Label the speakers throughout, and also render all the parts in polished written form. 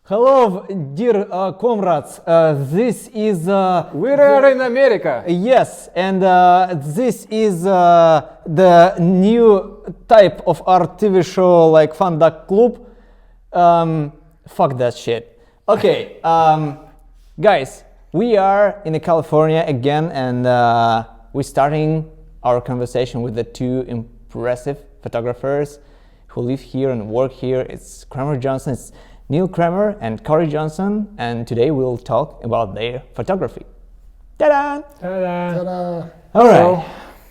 Speaker 1: Hello, dear comrades. This is.
Speaker 2: We are in America.
Speaker 1: Yes, and this is the new type of art TV show like Fun Duck Club. Fuck that shit. Okay, guys, we are in California again, and we're starting our conversation with the two impressive photographers who live here and work here. It's Kremer Johnson. It's Neil Kremer and Corry Johnson, and today we'll talk about their photography. Ta-da!
Speaker 2: Ta-da!
Speaker 3: Ta-da!
Speaker 1: All right.
Speaker 2: So,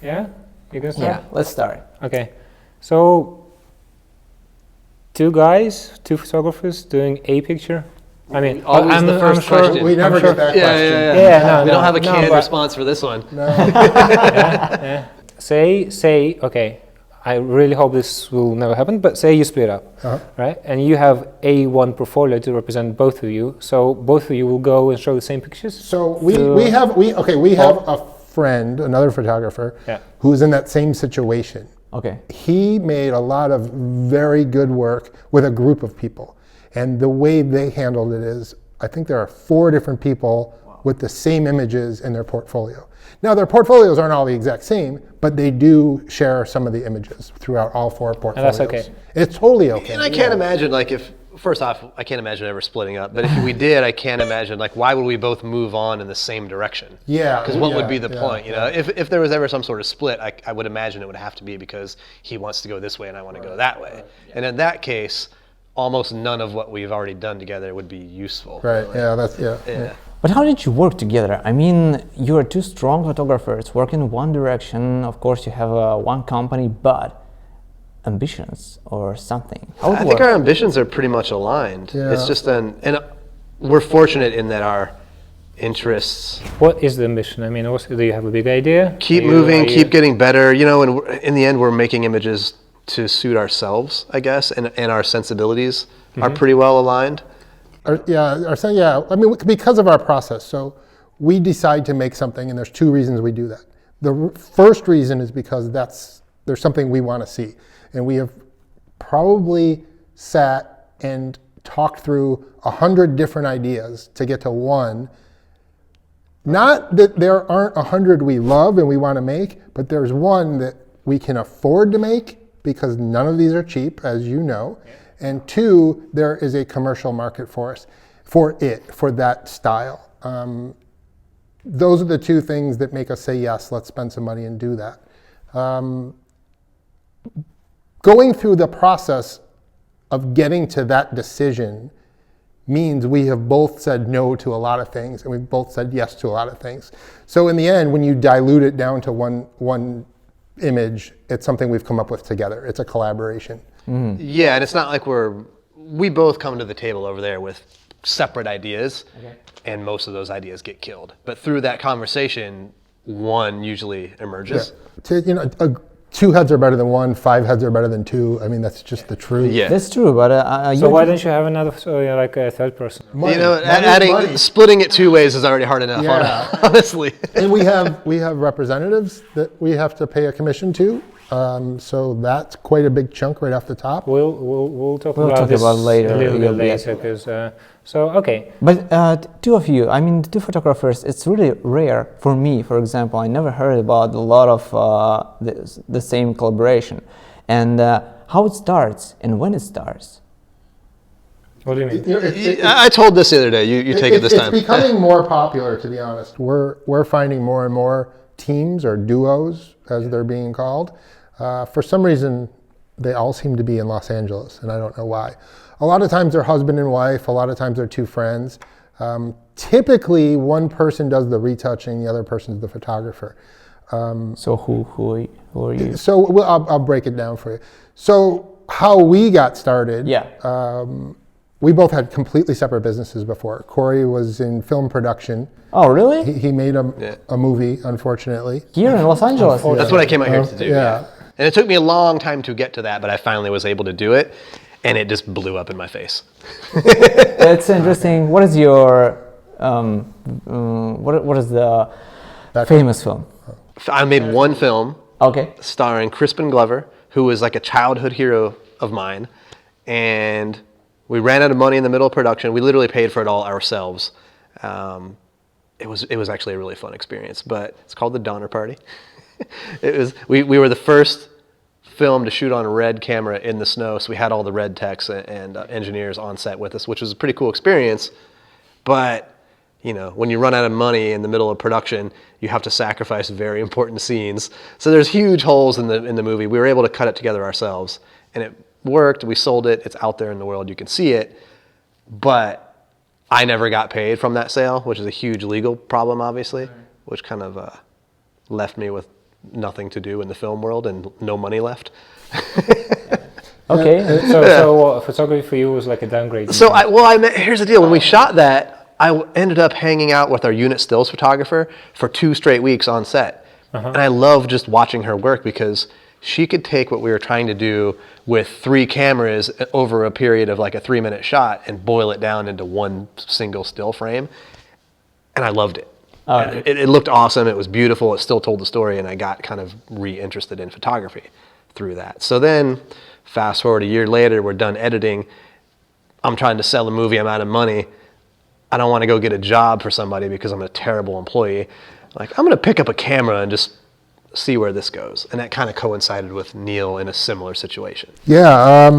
Speaker 2: yeah, you can start?
Speaker 1: Yeah, let's start.
Speaker 2: Okay. So, two guys, two photographers doing a picture. I mean,
Speaker 4: always the first question.
Speaker 3: We never get that question.
Speaker 2: Yeah,
Speaker 4: we don't have a canned
Speaker 2: but-
Speaker 4: response for this one.
Speaker 3: No.
Speaker 2: Say, okay, I really hope this will never happen, but say you split up, right? And you have one portfolio to represent both of you, so both of you will go and show the same pictures?
Speaker 3: So we have a friend, another photographer, who's in that same situation.
Speaker 1: Okay.
Speaker 3: He made a lot of very good work with a group of people. And the way they handled it is, I think there are 4 different people with the same images in their portfolio. Now, their portfolios aren't all the exact same, but they do share some of the images throughout all 4 portfolios.
Speaker 2: And that's okay.
Speaker 3: It's totally okay.
Speaker 4: And I can't imagine, like, first off, I can't imagine ever splitting up. But if we did, I can't imagine, like, why would we both move on in the same direction?
Speaker 3: Yeah.
Speaker 4: Because what would be the point? You know, if there was ever some sort of split, I would imagine it would have to be because he wants to go this way and I want to go that way. And in that case, almost none of what we've already done together would be useful.
Speaker 3: Right. Yeah.
Speaker 1: But how did you work together? I mean, you are 2 strong photographers working in one direction. Of course, you have one company, but ambitions or something.
Speaker 4: I think our ambitions are pretty much aligned.
Speaker 3: Yeah.
Speaker 4: It's just and we're fortunate in that our interests.
Speaker 2: What is the ambition? I mean, also, do you have a big idea?
Speaker 4: Keep moving, keep getting better. You know, and in the end, we're making images to suit ourselves, I guess, and our sensibilities are pretty well aligned.
Speaker 3: I mean, because of our process. So we decide to make something, and there's 2 reasons we do that. The first reason is because there's something we want to see. And we have probably sat and talked through 100 different ideas to get to one. Not that there aren't 100 we love and we want to make, but there's one that we can afford to make because none of these are cheap, as you know. Yeah. And 2, there is a commercial market for us, for that style. Those are the 2 things that make us say, yes, let's spend some money and do that. Going through the process of getting to that decision means we have both said no to a lot of things, and we've both said yes to a lot of things. So in the end, when you dilute it down to one image, it's something we've come up with together. It's a collaboration.
Speaker 4: Mm-hmm. Yeah, and it's not like we both come to the table over there with separate ideas, and most of those ideas get killed. But through that conversation, one usually emerges.
Speaker 3: Yeah. 2 heads are better than 1, 5 heads are better than 2. I mean, that's just the truth.
Speaker 4: Yeah,
Speaker 1: that's true. But
Speaker 2: so why don't you have another, like a third person?
Speaker 3: Money.
Speaker 4: Splitting it 2 ways is already hard enough.
Speaker 3: Yeah.
Speaker 4: Honestly.
Speaker 3: And we have representatives that we have to pay a commission to. So that's quite a big chunk right off the top.
Speaker 2: We'll talk about this
Speaker 1: later.
Speaker 2: A little bit later, because okay.
Speaker 1: But 2 of you, I mean, 2 photographers, it's really rare for me. For example, I never heard about a lot of the same collaboration, and how it starts and when it starts.
Speaker 2: What do you mean?
Speaker 4: I told this the other day. You take it this time.
Speaker 3: It's becoming more popular, to be honest. We're finding more and more teams or duos, as they're being called. For some reason, they all seem to be in Los Angeles, and I don't know why. A lot of times they're husband and wife, a lot of times they're 2 friends. Typically, one person does the retouching, the other person's the photographer.
Speaker 1: So who are you?
Speaker 3: So I'll break it down for you. So how we got started, we both had completely separate businesses before. Corry was in film production.
Speaker 1: Oh, really?
Speaker 3: He made a movie, unfortunately.
Speaker 1: Here in Los Angeles?
Speaker 4: That's what I came out here to do.
Speaker 3: Yeah.
Speaker 4: And it took me a long time to get to that, but I finally was able to do it, and it just blew up in my face.
Speaker 1: That's interesting. What is your, what is the famous film?
Speaker 4: I made one film starring Crispin Glover, who was like a childhood hero of mine, and We ran out of money in the middle of production. We literally paid for it all ourselves. It was actually a really fun experience, but it's called the Donner Party. We were the first film to shoot on a red camera in the snow, so we had all the red techs and engineers on set with us, which was a pretty cool experience. But you know, when you run out of money in the middle of production, you have to sacrifice very important scenes. So there's huge holes in the movie. We were able to cut it together ourselves, and it worked. We sold it. It's out there in the world. You can see it. But I never got paid from that sale, which is a huge legal problem, obviously, which kind of left me with nothing to do in the film world and no money left.
Speaker 2: Okay, so photography for you was like a downgrade.
Speaker 4: So here's the deal. When we shot that, I ended up hanging out with our unit stills photographer for 2 straight weeks on set. And I love just watching her work because she could take what we were trying to do with 3 cameras over a period of like a 3-minute shot and boil it down into one single still frame. And I loved it. It looked awesome. It was beautiful. It still told the story. And I got kind of re-interested in photography through that. So then fast forward a year later, we're done editing. I'm trying to sell a movie. I'm out of money. I don't want to go get a job for somebody because I'm a terrible employee. Like, I'm going to pick up a camera and just see where this goes. And that kind of coincided with Neil in a similar situation.
Speaker 3: Yeah,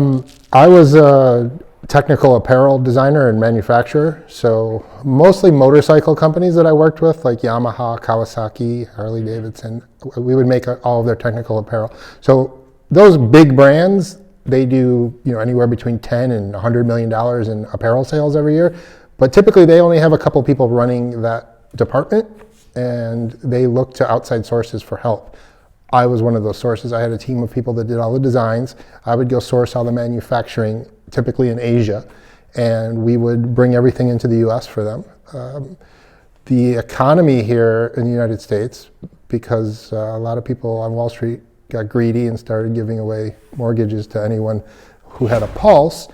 Speaker 3: I was a technical apparel designer and manufacturer. So mostly motorcycle companies that I worked with, like Yamaha, Kawasaki, Harley Davidson, we would make all of their technical apparel. So those big brands, they do anywhere between $10 and $100 million in apparel sales every year. But typically they only have a couple people running that department, and they look to outside sources for help. I was one of those sources. I had a team of people that did all the designs. I would go source all the manufacturing, typically in Asia, and we would bring everything into the US for them. The economy here in the United States, because a lot of people on Wall Street got greedy and started giving away mortgages to anyone who had a pulse,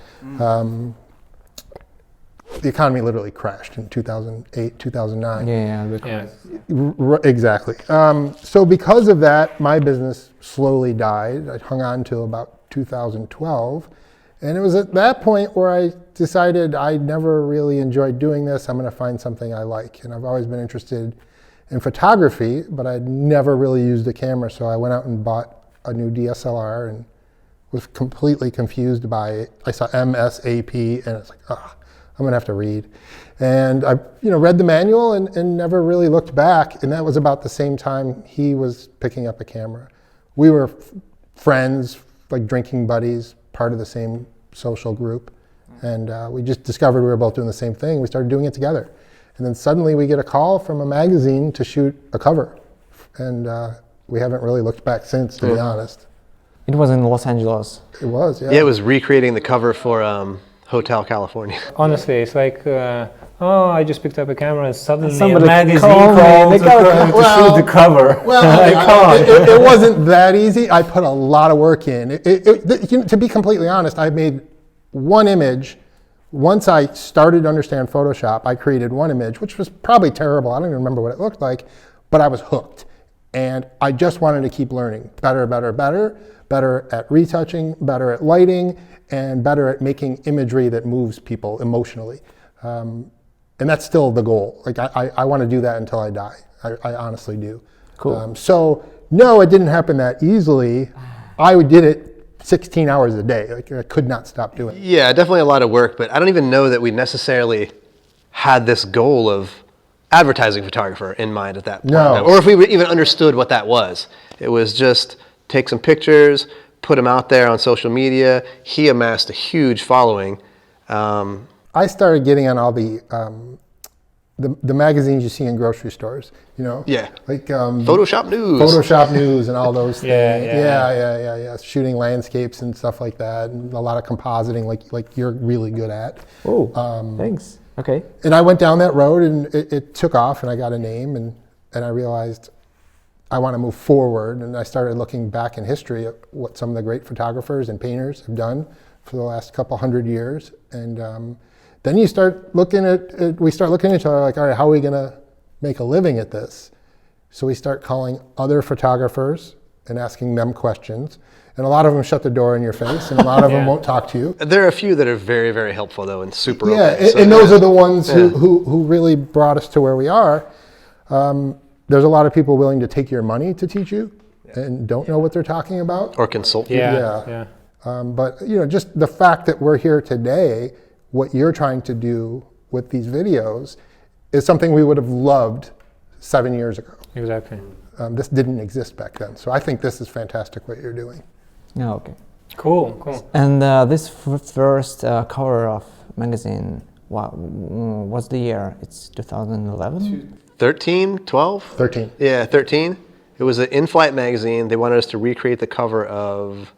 Speaker 3: the economy literally crashed in 2008, 2009. Exactly. So because of that, my business slowly died. I hung on till about 2012. And it was at that point where I decided I never really enjoyed doing this. I'm going to find something I like. And I've always been interested in photography, but I'd never really used a camera. So I went out and bought a new DSLR and was completely confused by it. I saw MSAP and it's like, I'm gonna have to read. And I read the manual and never really looked back. And that was about the same time he was picking up a camera. We were friends, like drinking buddies, part of the same social group. And we just discovered we were both doing the same thing. We started doing it together. And then suddenly we get a call from a magazine to shoot a cover. And we haven't really looked back since, to be honest.
Speaker 1: It was in Los Angeles.
Speaker 3: It was, yeah.
Speaker 4: Yeah, it was recreating the cover for Hotel California.
Speaker 2: Honestly, it's like, I just picked up a camera and suddenly
Speaker 1: Somebody
Speaker 2: a magazine
Speaker 1: called me.
Speaker 2: calls to shoot the cover.
Speaker 3: Well, it wasn't that easy. I put a lot of work in. To be completely honest, I made one image. Once I started to understand Photoshop, I created one image, which was probably terrible. I don't even remember what it looked like, but I was hooked. And I just wanted to keep learning. Better at retouching, better at lighting, and better at making imagery that moves people emotionally. And that's still the goal. Like I want to do that until I die. I honestly do.
Speaker 1: Cool.
Speaker 3: So no, it didn't happen that easily. I did it 16 hours a day. Like I could not stop doing it.
Speaker 4: Yeah, definitely a lot of work, but I don't even know that we necessarily had this goal of advertising photographer in mind at that point.
Speaker 3: No.
Speaker 4: Or if we even understood what that was. It was just take some pictures, put them out there on social media. He amassed a huge following.
Speaker 3: I started getting on all the magazines you see in grocery stores,
Speaker 4: Yeah.
Speaker 3: like
Speaker 4: Photoshop News.
Speaker 3: Photoshop News and all those things.
Speaker 2: Yeah.
Speaker 3: Shooting landscapes and stuff like that, and a lot of compositing, like you're really good at.
Speaker 1: Oh, thanks. Okay.
Speaker 3: And I went down that road, and it took off, and I got a name, and I realized I want to move forward, and I started looking back in history at what some of the great photographers and painters have done for the last couple hundred years, and then we start looking at each other like, all right, how are we going to make a living at this? So we start calling other photographers and asking them questions. And a lot of them shut the door in your face, and a lot of them won't talk to you.
Speaker 4: There are a few that are very, very helpful though, and super
Speaker 3: Yeah,
Speaker 4: open.
Speaker 3: and those are the ones who really brought us to where we are. There's a lot of people willing to take your money to teach you and don't know what they're talking about.
Speaker 4: Or consult you.
Speaker 3: Yeah. But just the fact that we're here today, what you're trying to do with these videos is something we would have loved 7 years ago.
Speaker 2: Exactly.
Speaker 3: This didn't exist back then. So I think this is fantastic what you're doing.
Speaker 1: Yeah, okay.
Speaker 2: Cool.
Speaker 1: And this first cover of magazine, what's the year? It's 2011?
Speaker 4: 13, 12?
Speaker 3: 13.
Speaker 4: Yeah, 13. It was an in-flight magazine. They wanted us to recreate the cover of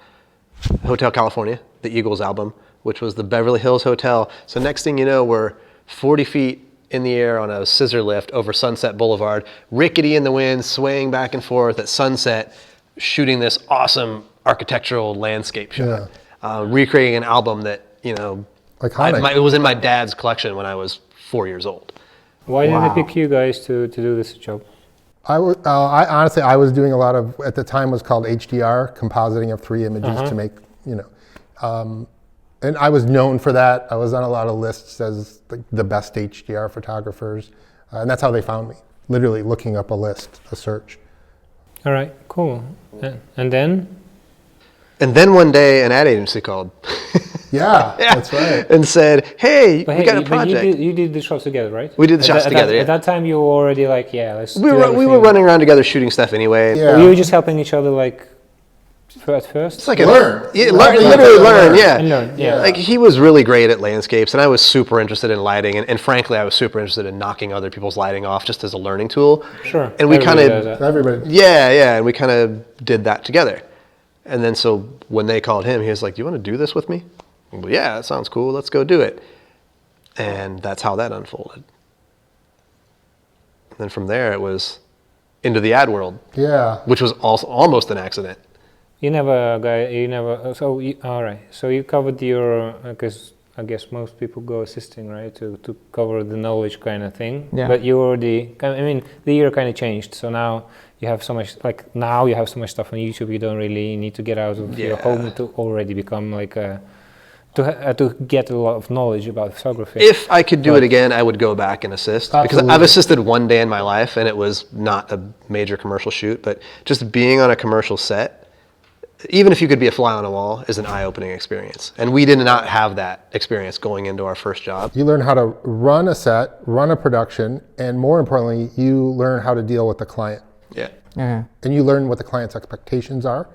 Speaker 4: Hotel California, the Eagles album, which was the Beverly Hills Hotel. So next thing you know, we're 40 feet in the air on a scissor lift over Sunset Boulevard, rickety in the wind, swaying back and forth at sunset, shooting this awesome architectural landscape shot, recreating an album that,
Speaker 3: Iconic.
Speaker 4: it was in my dad's collection when I was 4 years old.
Speaker 2: Why didn't they pick you guys to do this job?
Speaker 3: I honestly, I was doing a lot of, at the time was called HDR, compositing of 3 images to make, and I was known for that. I was on a lot of lists as the best HDR photographers, and that's how they found me, literally looking up a search.
Speaker 2: All right, cool. And then?
Speaker 4: And then one day an ad agency called.
Speaker 3: Yeah, that's right.
Speaker 4: And said, hey, we got a project.
Speaker 2: You did the shots together, right?
Speaker 4: We did the shots together,
Speaker 2: At that time you were already like, let's
Speaker 4: we were running around together shooting stuff anyway.
Speaker 3: Yeah.
Speaker 2: You were just helping each other at first?
Speaker 4: It's like
Speaker 3: learn.
Speaker 4: Literally learn, yeah.
Speaker 2: And learn, yeah.
Speaker 4: Like he was really great at landscapes, and I was super interested in lighting, and frankly, I was super interested in knocking other people's lighting off just as a learning tool.
Speaker 2: Sure.
Speaker 4: And we kind
Speaker 2: Everybody does
Speaker 4: of,
Speaker 2: that.
Speaker 3: Everybody.
Speaker 4: and we kind of did that together. And then so when they called him, he was like, "Do you want to do this with me?" Well, yeah, that sounds cool. Let's go do it. And that's how that unfolded. And then from there, it was into the ad world.
Speaker 3: Yeah.
Speaker 4: Which was also almost an accident.
Speaker 2: All right. So you covered your, because I guess most people go assisting, right, to cover the knowledge kind of thing.
Speaker 1: Yeah.
Speaker 2: But you already, the year kind of changed. So now you have so much, now you have so much stuff on YouTube, you don't really need to get out of your home to already become to get a lot of knowledge about photography.
Speaker 4: If I could do it again, I would go back and assist.
Speaker 3: Absolutely.
Speaker 4: Because I've assisted one day in my life, and it was not a major commercial shoot, but just being on a commercial set, even if you could be a fly on a wall, is an eye-opening experience. And we did not have that experience going into our first job.
Speaker 3: You learn how to run a set, run a production, and more importantly, you learn how to deal with the client.
Speaker 4: Yeah.
Speaker 1: Yeah.
Speaker 3: And you learn what the client's expectations are.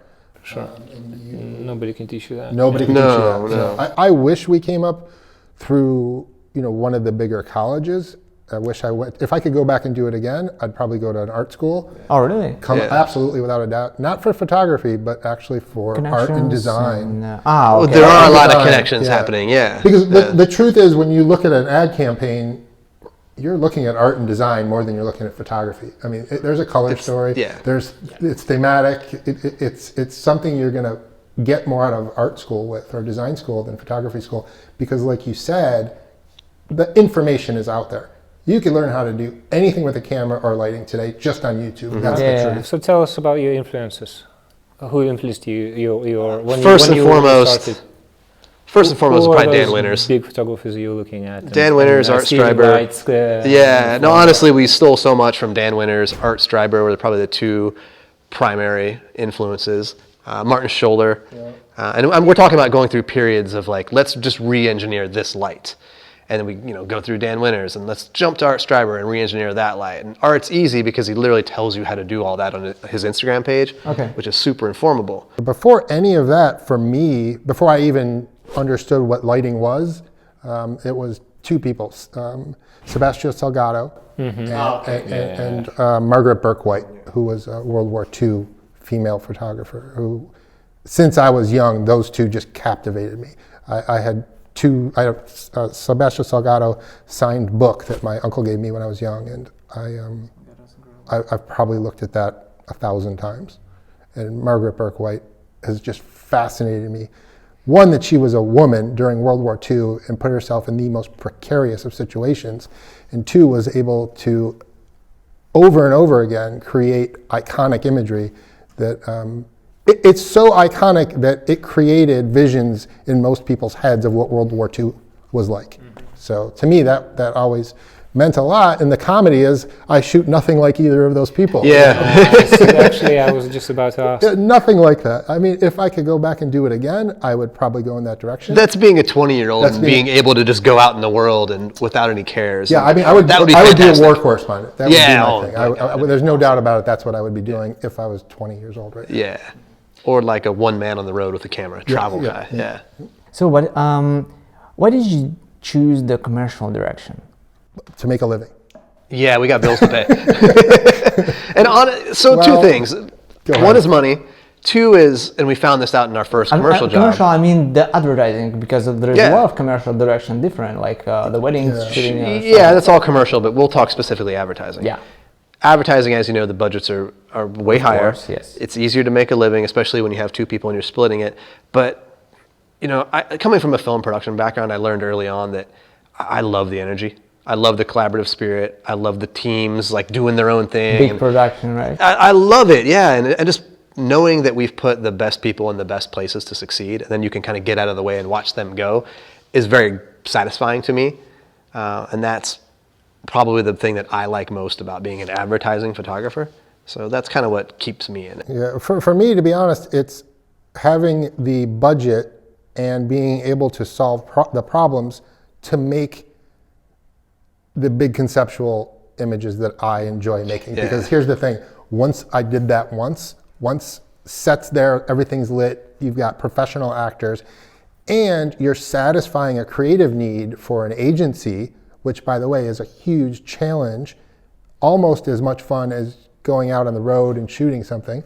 Speaker 2: Sure. Nobody can teach you that.
Speaker 3: Nobody can teach you that.
Speaker 4: No.
Speaker 3: So I wish we came up through, one of the bigger colleges. I wish I went. If I could go back and do it again, I'd probably go to an art school.
Speaker 1: Oh, really?
Speaker 3: Absolutely, without a doubt. Not for photography, but actually for art and design.
Speaker 1: Okay.
Speaker 4: Well, there are a lot of
Speaker 3: Design,
Speaker 4: connections happening, yeah.
Speaker 3: Because the truth is, when you look at an ad campaign, you're looking at art and design more than you're looking at photography. I mean, there's a color story.
Speaker 4: Yeah.
Speaker 3: It's thematic. It's something you're going to get more out of art school or design school than photography school, because, like you said, the information is out there. You can learn how to do anything with a camera or lighting today just on YouTube. That's the truth.
Speaker 2: So tell us about your influences. Who influenced you?
Speaker 4: First and foremost, probably Dan
Speaker 2: those
Speaker 4: Winters.
Speaker 2: Big photographers you're looking at.
Speaker 4: Dan Winters, Art Streiber. Honestly, we stole so much from Dan Winters. Art Streiber were probably the two primary influences. Martin Scholler. And we're talking about going through periods of let's just re-engineer this light. And then we go through Dan Winters and let's jump to Art Streiber and re-engineer that light. And Art's easy because he literally tells you how to do all that on his Instagram page, which is super informable.
Speaker 3: Before any of that, for me, before I even understood what lighting was, it was two people, Sebastian Salgado and Margaret Burke-White, who was a World War II female photographer, who, since I was young, those two just captivated me. I have Sebastian Salgado signed book that my uncle gave me when I was young, and I've probably looked at that 1,000 times. And Margaret Burke-White has just fascinated me. One, that she was a woman during World War II and put herself in the most precarious of situations, and two, was able to over and over again create iconic imagery that it's so iconic that it created visions in most people's heads of what World War II was like. So to me, that always meant a lot. And the comedy is, I shoot nothing like either of those people.
Speaker 4: Yeah.
Speaker 2: Actually, I was just about to ask.
Speaker 3: Yeah, nothing like that. I mean, if I could go back and do it again, I would probably go in that direction.
Speaker 4: That's being a 20-year-old and being able to just go out in the world and without any cares.
Speaker 3: Yeah, I mean, I would be a war correspondent. That would be my thing. There's no doubt about it. That's what I would be doing if I was 20 years old right now.
Speaker 4: Yeah. Or like a one man on the road with a camera, travel guy. Yeah.
Speaker 1: So why did you choose the commercial direction?
Speaker 3: To make a living.
Speaker 4: Yeah, we got bills to pay. And two things. One is money. Two is, and we found this out in our first commercial job.
Speaker 1: Commercial, I mean the advertising, because there's a lot of commercial direction different, like the weddings, shooting.
Speaker 4: Yeah, that's all commercial, but we'll talk specifically advertising.
Speaker 1: Yeah.
Speaker 4: Advertising, as you know, the budgets are way higher.
Speaker 1: Course, yes.
Speaker 4: It's easier to make a living, especially when you have two people and you're splitting it. But, coming from a film production background, I learned early on that I love the energy. I love the collaborative spirit. I love the teams like doing their own thing.
Speaker 1: Big production, right?
Speaker 4: I love it, yeah. And just knowing that we've put the best people in the best places to succeed, and then you can kind of get out of the way and watch them go, is very satisfying to me. And that's probably the thing that I like most about being an advertising photographer. So that's kind of what keeps me in it.
Speaker 3: Yeah, for me, to be honest, it's having the budget and being able to solve the problems to make the big conceptual images that I enjoy making. Yeah. Because here's the thing, once I did that once set's there, everything's lit, you've got professional actors, and you're satisfying a creative need for an agency, which by the way is a huge challenge, almost as much fun as going out on the road and shooting something.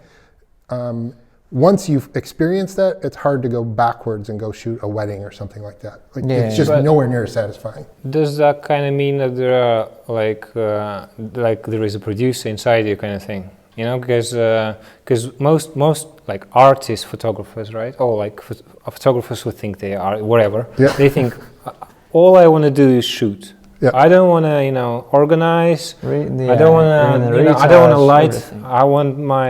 Speaker 3: Once you've experienced that, it's hard to go backwards and go shoot a wedding or something like that. It's just nowhere near as satisfying.
Speaker 2: Does that kind of mean that there are like there is a producer inside you kind of thing? Because most like artists, photographers, right? Or like photographers who think they are whatever. Yeah. They think all I want to do is shoot. Yeah. I don't want to, organize. I don't want to, I don't want to light. Everything. I want my,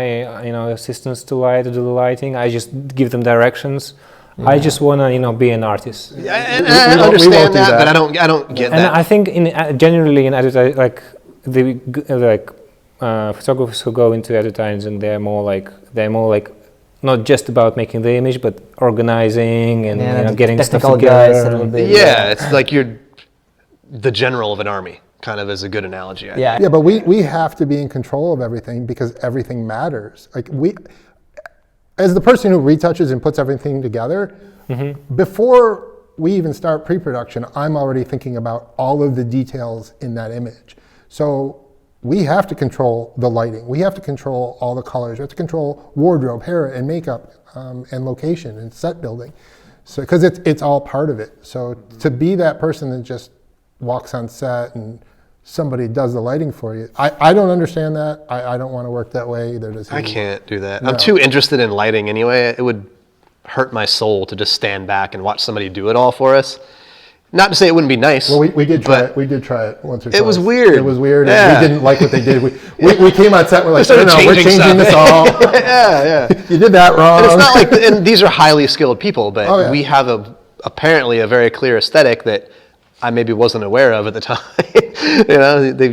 Speaker 2: assistants to do the lighting. I just give them directions. Yeah. I just want to, be an artist.
Speaker 4: Yeah, and I understand that, but I don't get that.
Speaker 2: And I think generally in advertising, photographers who go into advertising, they're more like not just about making the image, but organizing and getting stuff together.
Speaker 4: It's like you're the general of an army, kind of as a good analogy.
Speaker 3: Yeah, but we have to be in control of everything because everything matters. Like as the person who retouches and puts everything together, before we even start pre-production, I'm already thinking about all of the details in that image. So we have to control the lighting. We have to control all the colors. We have to control wardrobe, hair, and makeup, and location and set building. So because it's all part of it. So to be that person that just walks on set and somebody does the lighting for you. I don't understand that. I don't want to work that way either.
Speaker 4: I can't do that. No. I'm too interested in lighting anyway. It would hurt my soul to just stand back and watch somebody do it all for us. Not to say it wouldn't be nice.
Speaker 3: Well, we did try it. We did try it once or twice.
Speaker 4: It was weird.
Speaker 3: It was weird. Yeah. And we didn't like what they did. We came on set. We're like, we're changing this all.
Speaker 4: Yeah.
Speaker 3: You did that wrong.
Speaker 4: And it's not like, and these are highly skilled people, but we have apparently a very clear aesthetic that I maybe wasn't aware of at the time.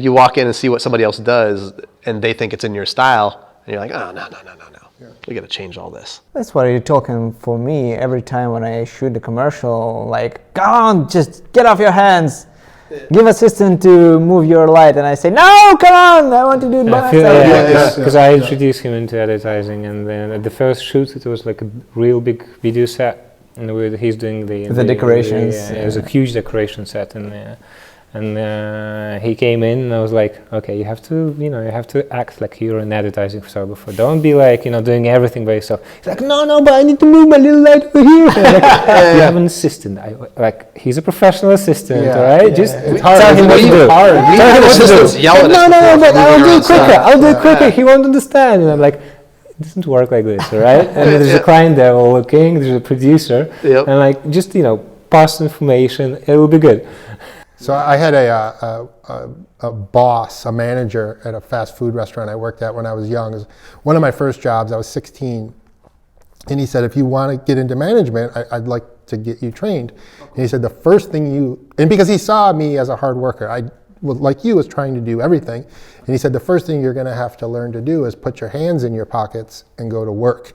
Speaker 4: You walk in and see what somebody else does, and they think it's in your style, and you're like, oh, no. Yeah. We got to change all this.
Speaker 1: That's what you're talking for me every time when I shoot a commercial. Like, come on, just get off your hands. Give assistant to move your light, and I say, no, come on, I want to do it by myself.
Speaker 2: Because I introduced him into advertising, and then at the first shoot, it was like a real big video set. And he's doing the
Speaker 1: decorations.
Speaker 2: It was a huge decoration set, and he came in, and I was like, okay, you have to act like you're an advertising photographer. Don't be like, doing everything by yourself. He's like, no, but I need to move my little light over here. You have an assistant. He's a professional assistant, all right? Just tell him what to do. Tell him what to do. No, but I'll do it quicker. He won't understand. And I'm like, it doesn't work like this, all right? And there's a client there looking, there's a producer, and just pass information, it will be good.
Speaker 3: So I had a boss, a manager at a fast food restaurant I worked at when I was young. It was one of my first jobs. I was 16. And he said, if you want to get into management, I'd like to get you trained. And he said, the first thing and because he saw me as a hard worker, I, like you, was trying to do everything. And he said, the first thing you're going to have to learn to do is put your hands in your pockets and go to work.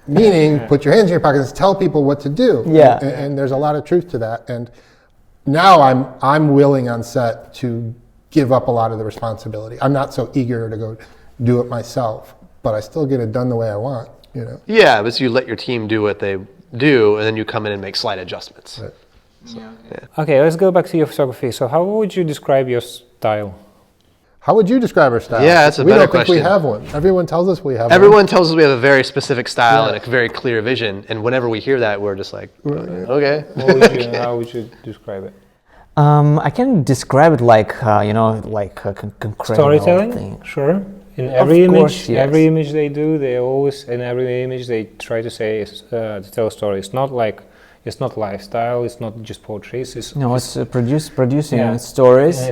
Speaker 3: Meaning, put your hands in your pockets and tell people what to do.
Speaker 1: Yeah.
Speaker 3: And there's a lot of truth to that. And now I'm willing on set to give up a lot of the responsibility. I'm not so eager to go do it myself, but I still get it done the way I want. You know?
Speaker 4: Yeah, but so you let your team do what they do, and then you come in and make slight adjustments.
Speaker 3: Right.
Speaker 2: Okay, let's go back to your photography. So how would you describe your style?
Speaker 3: How would you describe our style?
Speaker 4: Yeah, that's a
Speaker 3: we
Speaker 4: better
Speaker 3: don't think
Speaker 4: question.
Speaker 3: we have one. Everyone tells us we have one.
Speaker 4: Everyone tells us we have a very specific style
Speaker 3: Yeah.
Speaker 4: and a very clear vision, and whenever we hear that, we're just like, okay.
Speaker 2: How would you describe it?
Speaker 1: I can describe it like like a concrete
Speaker 2: Storytelling,
Speaker 1: thing.
Speaker 2: sure. In every
Speaker 1: course,
Speaker 2: image,
Speaker 1: yes.
Speaker 2: every image they do, they always in every image they try to say to tell a story. It's not like it's not lifestyle. It's not just portraits. It's
Speaker 1: Producing
Speaker 2: Yeah.
Speaker 1: stories.
Speaker 2: and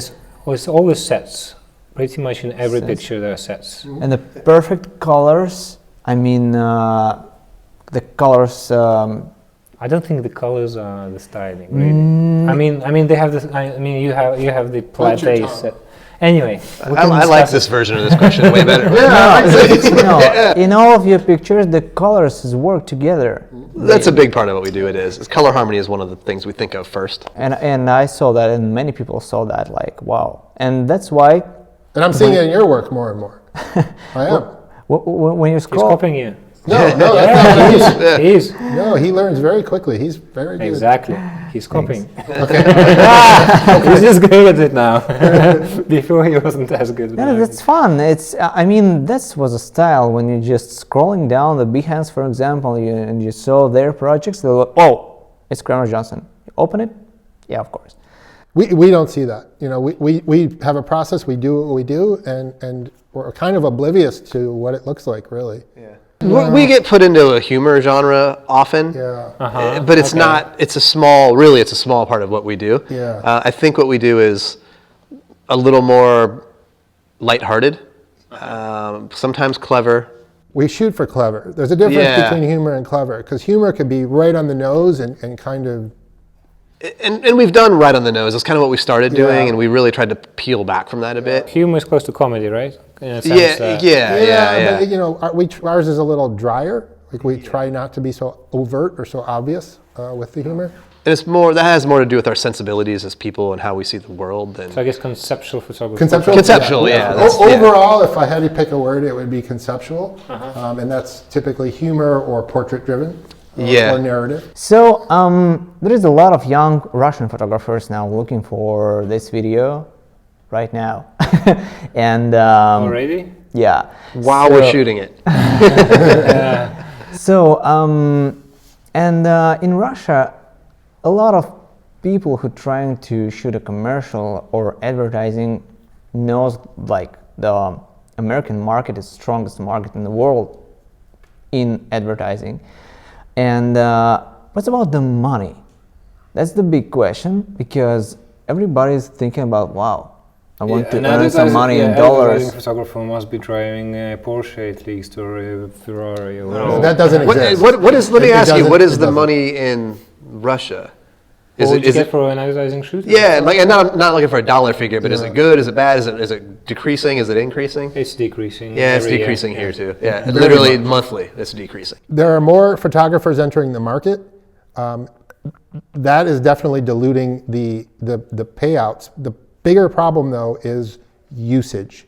Speaker 2: it's always sets. Pretty much in every
Speaker 1: Sets.
Speaker 2: picture there are sets.
Speaker 1: And the perfect colors. I mean, the colors.
Speaker 2: I don't think the colors are the styling. Really. I mean they have this. I mean you have the
Speaker 3: What's your
Speaker 2: platte
Speaker 3: tone?
Speaker 2: set. Anyway, we
Speaker 4: I
Speaker 2: can
Speaker 4: like
Speaker 2: discuss
Speaker 4: this
Speaker 2: it.
Speaker 4: version of this question way better.
Speaker 1: In all of your pictures, the colors work together.
Speaker 4: That's a big part of what we do. It is. Color harmony is one of the things we think of first.
Speaker 1: And I saw that, and many people saw that. Like, wow! And that's why
Speaker 3: And I'm seeing it in your work more and more. I am.
Speaker 1: when you
Speaker 2: He's
Speaker 1: scroll,
Speaker 2: copying you.
Speaker 3: No, that's not what
Speaker 2: He is.
Speaker 3: No, he learns very quickly. He's very good.
Speaker 2: Exactly. He's copying. He's just good at it now. Before he wasn't as good.
Speaker 1: yeah, that's fun. It's I mean that was a style when you're just scrolling down the Behance, for example, and you saw their projects. They're like, oh, it's Kremer Johnson. You open it, yeah, of course.
Speaker 3: We don't see that. You know, we have a process. We do what we do, and we're kind of oblivious to what it looks like, really.
Speaker 4: Yeah. We get put into a humor genre often.
Speaker 3: Yeah.
Speaker 4: But it's not, it's a small part of what we do.
Speaker 3: Yeah.
Speaker 4: I think what we do is a little more lighthearted, sometimes clever.
Speaker 3: We shoot for clever. There's a difference
Speaker 4: Yeah.
Speaker 3: between humor and clever, because humor could be right on the nose and kind of.
Speaker 4: And we've done right on the nose. That's kind of what we started doing,
Speaker 3: Yeah.
Speaker 4: and we really tried to peel back from that a bit.
Speaker 2: Humor is close to comedy, right? In a sense,
Speaker 4: Yeah.
Speaker 3: But, you know, ours is a little drier. Like we try not to be so overt or so obvious with the humor.
Speaker 4: And it's more, that has more to do with our sensibilities as people and how we see the world than.
Speaker 2: So I guess conceptual photography.
Speaker 4: Conceptual, yeah. that's-
Speaker 3: Overall, if I had to pick a word, it would be conceptual, and that's typically humor or portrait-driven,
Speaker 4: Yeah.
Speaker 3: or narrative.
Speaker 1: So there is a lot of young Russian photographers now looking for this video right now, and
Speaker 2: Already?
Speaker 1: yeah.
Speaker 4: While we're shooting it.
Speaker 1: So in Russia, a lot of people who trying to shoot a commercial or advertising knows like the American market is the strongest market in the world in advertising. And what's about the money? That's the big question, because everybody's thinking about, wow, I want to earn some money in dollars.
Speaker 2: Advertising photographer must be driving a Porsche at least, or a Ferrari, or whatever.
Speaker 3: That doesn't exist.
Speaker 4: What is? Let me
Speaker 3: It
Speaker 4: ask you.
Speaker 3: doesn't-
Speaker 4: What is
Speaker 3: it
Speaker 4: the
Speaker 3: doesn't.
Speaker 4: money in Russia?
Speaker 2: What would you
Speaker 4: Is
Speaker 2: get
Speaker 4: it?
Speaker 2: for an advertising shoot?
Speaker 4: Yeah, like, and not looking for a dollar figure, but is it good? Is it bad? Is it decreasing? Is it increasing?
Speaker 2: It's decreasing.
Speaker 4: Yeah, it's
Speaker 2: every year.
Speaker 4: decreasing here too. Yeah, literally monthly, it's decreasing.
Speaker 3: There are more photographers entering the market. That is definitely diluting the payouts. The bigger problem, though, is usage.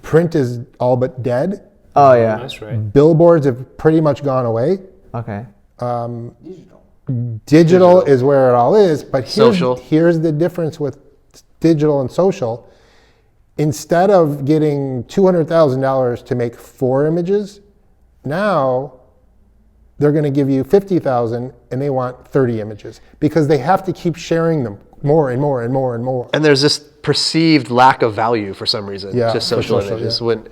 Speaker 3: Print is all but dead.
Speaker 1: Oh yeah.
Speaker 2: That's right.
Speaker 3: Billboards have pretty much gone away.
Speaker 1: Okay.
Speaker 3: Digital is where it all is, but
Speaker 4: Social.
Speaker 3: here's the difference with digital and social. Instead of getting $200,000 to make 4 images, now they're going to give you 50,000 and they want 30 images because they have to keep sharing them more and more and more and more.
Speaker 4: And there's this perceived lack of value for some reason
Speaker 3: Yeah,
Speaker 4: to
Speaker 3: for
Speaker 4: social
Speaker 3: social,
Speaker 4: images
Speaker 3: yeah.
Speaker 4: when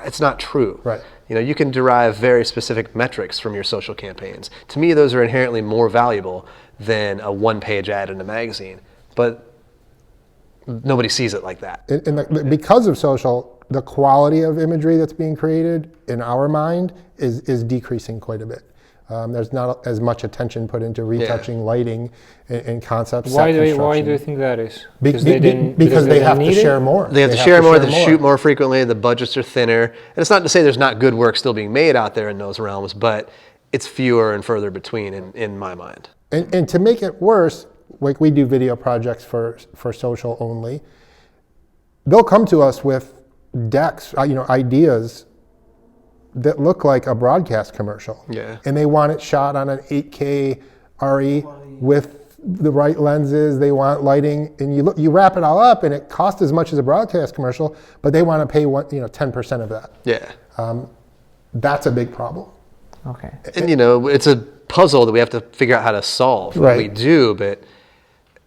Speaker 4: it's not true.
Speaker 3: Right.
Speaker 4: You know, you can derive very specific metrics from your social campaigns. To me, those are inherently more valuable than a one-page ad in a magazine. but nobody sees it like that.
Speaker 3: Because of social, the quality of imagery that's being created in our mind is decreasing quite a bit. There's not as much attention put into retouching, lighting, and concepts.
Speaker 2: Why do you think that is?
Speaker 3: Because they have to share more.
Speaker 4: They have to share more, they shoot more frequently, the budgets are thinner. And it's not to say there's not good work still being made out there in those realms, but it's fewer and further between in my mind.
Speaker 3: And to make it worse, like we do video projects for social only, they'll come to us with decks, ideas that look like a broadcast commercial.
Speaker 4: Yeah.
Speaker 3: And they want it shot on an 8K RE with the right lenses. They want lighting, and you wrap it all up, and it costs as much as a broadcast commercial, but they want to pay 10% of that.
Speaker 4: Yeah.
Speaker 3: That's a big problem.
Speaker 1: Okay.
Speaker 4: And it's a puzzle that we have to figure out how to solve.
Speaker 3: Right.
Speaker 4: We do, but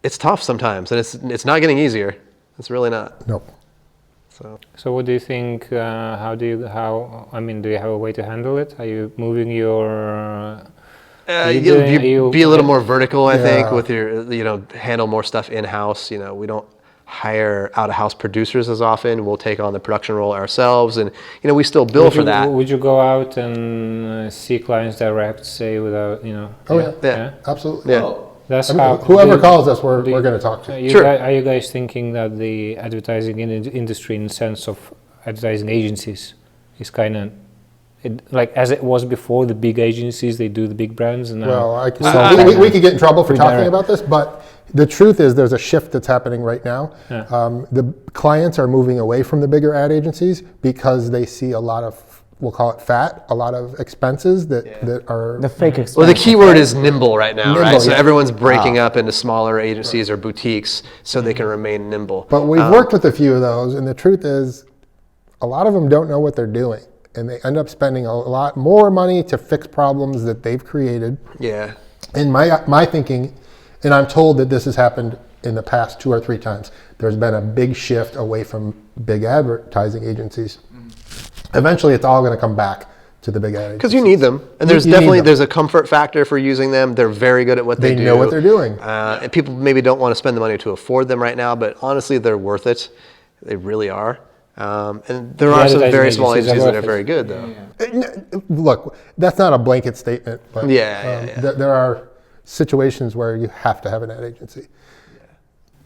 Speaker 4: it's tough sometimes, and it's not getting easier. It's really not.
Speaker 3: Nope.
Speaker 4: So
Speaker 2: what do you think? Do you have a way to handle it? Are you moving your?
Speaker 4: You'll be a little more vertical, I think,
Speaker 3: Yeah.
Speaker 4: with your handle more stuff in house. We don't hire out of house producers as often. We'll take on the production role ourselves, and we still bill for that.
Speaker 2: Would you go out and see clients direct, say without
Speaker 3: Oh yeah.
Speaker 4: Yeah.
Speaker 3: Absolutely.
Speaker 4: Yeah.
Speaker 2: That's
Speaker 3: I mean,
Speaker 2: how
Speaker 3: whoever calls us, we're going to talk to.
Speaker 4: Sure.
Speaker 2: Are you guys thinking that the advertising industry, in the sense of advertising agencies, is kind of like as it was before? The big agencies, they do the big brands, and now
Speaker 3: Well, we could get in trouble for talking
Speaker 2: Redirect.
Speaker 3: about this, but the truth is there's a shift that's happening right now.
Speaker 2: Yeah.
Speaker 3: The clients are moving away from the bigger ad agencies because they see a lot of, we'll call it fat, a lot of expenses that are...
Speaker 1: The fake expense.
Speaker 4: Well, the key word is nimble right now,
Speaker 3: Nimble,
Speaker 4: right? So
Speaker 3: yeah.
Speaker 4: everyone's breaking up into smaller agencies or boutiques so they can remain nimble.
Speaker 3: But we've worked with a few of those, and the truth is a lot of them don't know what they're doing. And they end up spending a lot more money to fix problems that they've created.
Speaker 4: Yeah.
Speaker 3: In my thinking, and I'm told that this has happened in the past 2 or 3 times, there's been a big shift away from big advertising agencies. Eventually, it's all going to come back to the big ad agencies.
Speaker 4: Because you need them, and there's
Speaker 3: You need them.
Speaker 4: there's a comfort factor for using them. They're very good at what they do.
Speaker 3: They know what they're doing.
Speaker 4: And people maybe don't want to spend the money to afford them right now, but honestly, they're worth it. They really are. And there are some
Speaker 2: advertising
Speaker 4: very small
Speaker 2: agencies
Speaker 4: agencies
Speaker 2: are
Speaker 4: that are
Speaker 2: worth
Speaker 4: very
Speaker 2: it.
Speaker 4: good, though.
Speaker 3: Look, that's not a blanket statement, but
Speaker 4: Yeah.
Speaker 3: there are situations where you have to have an ad agency.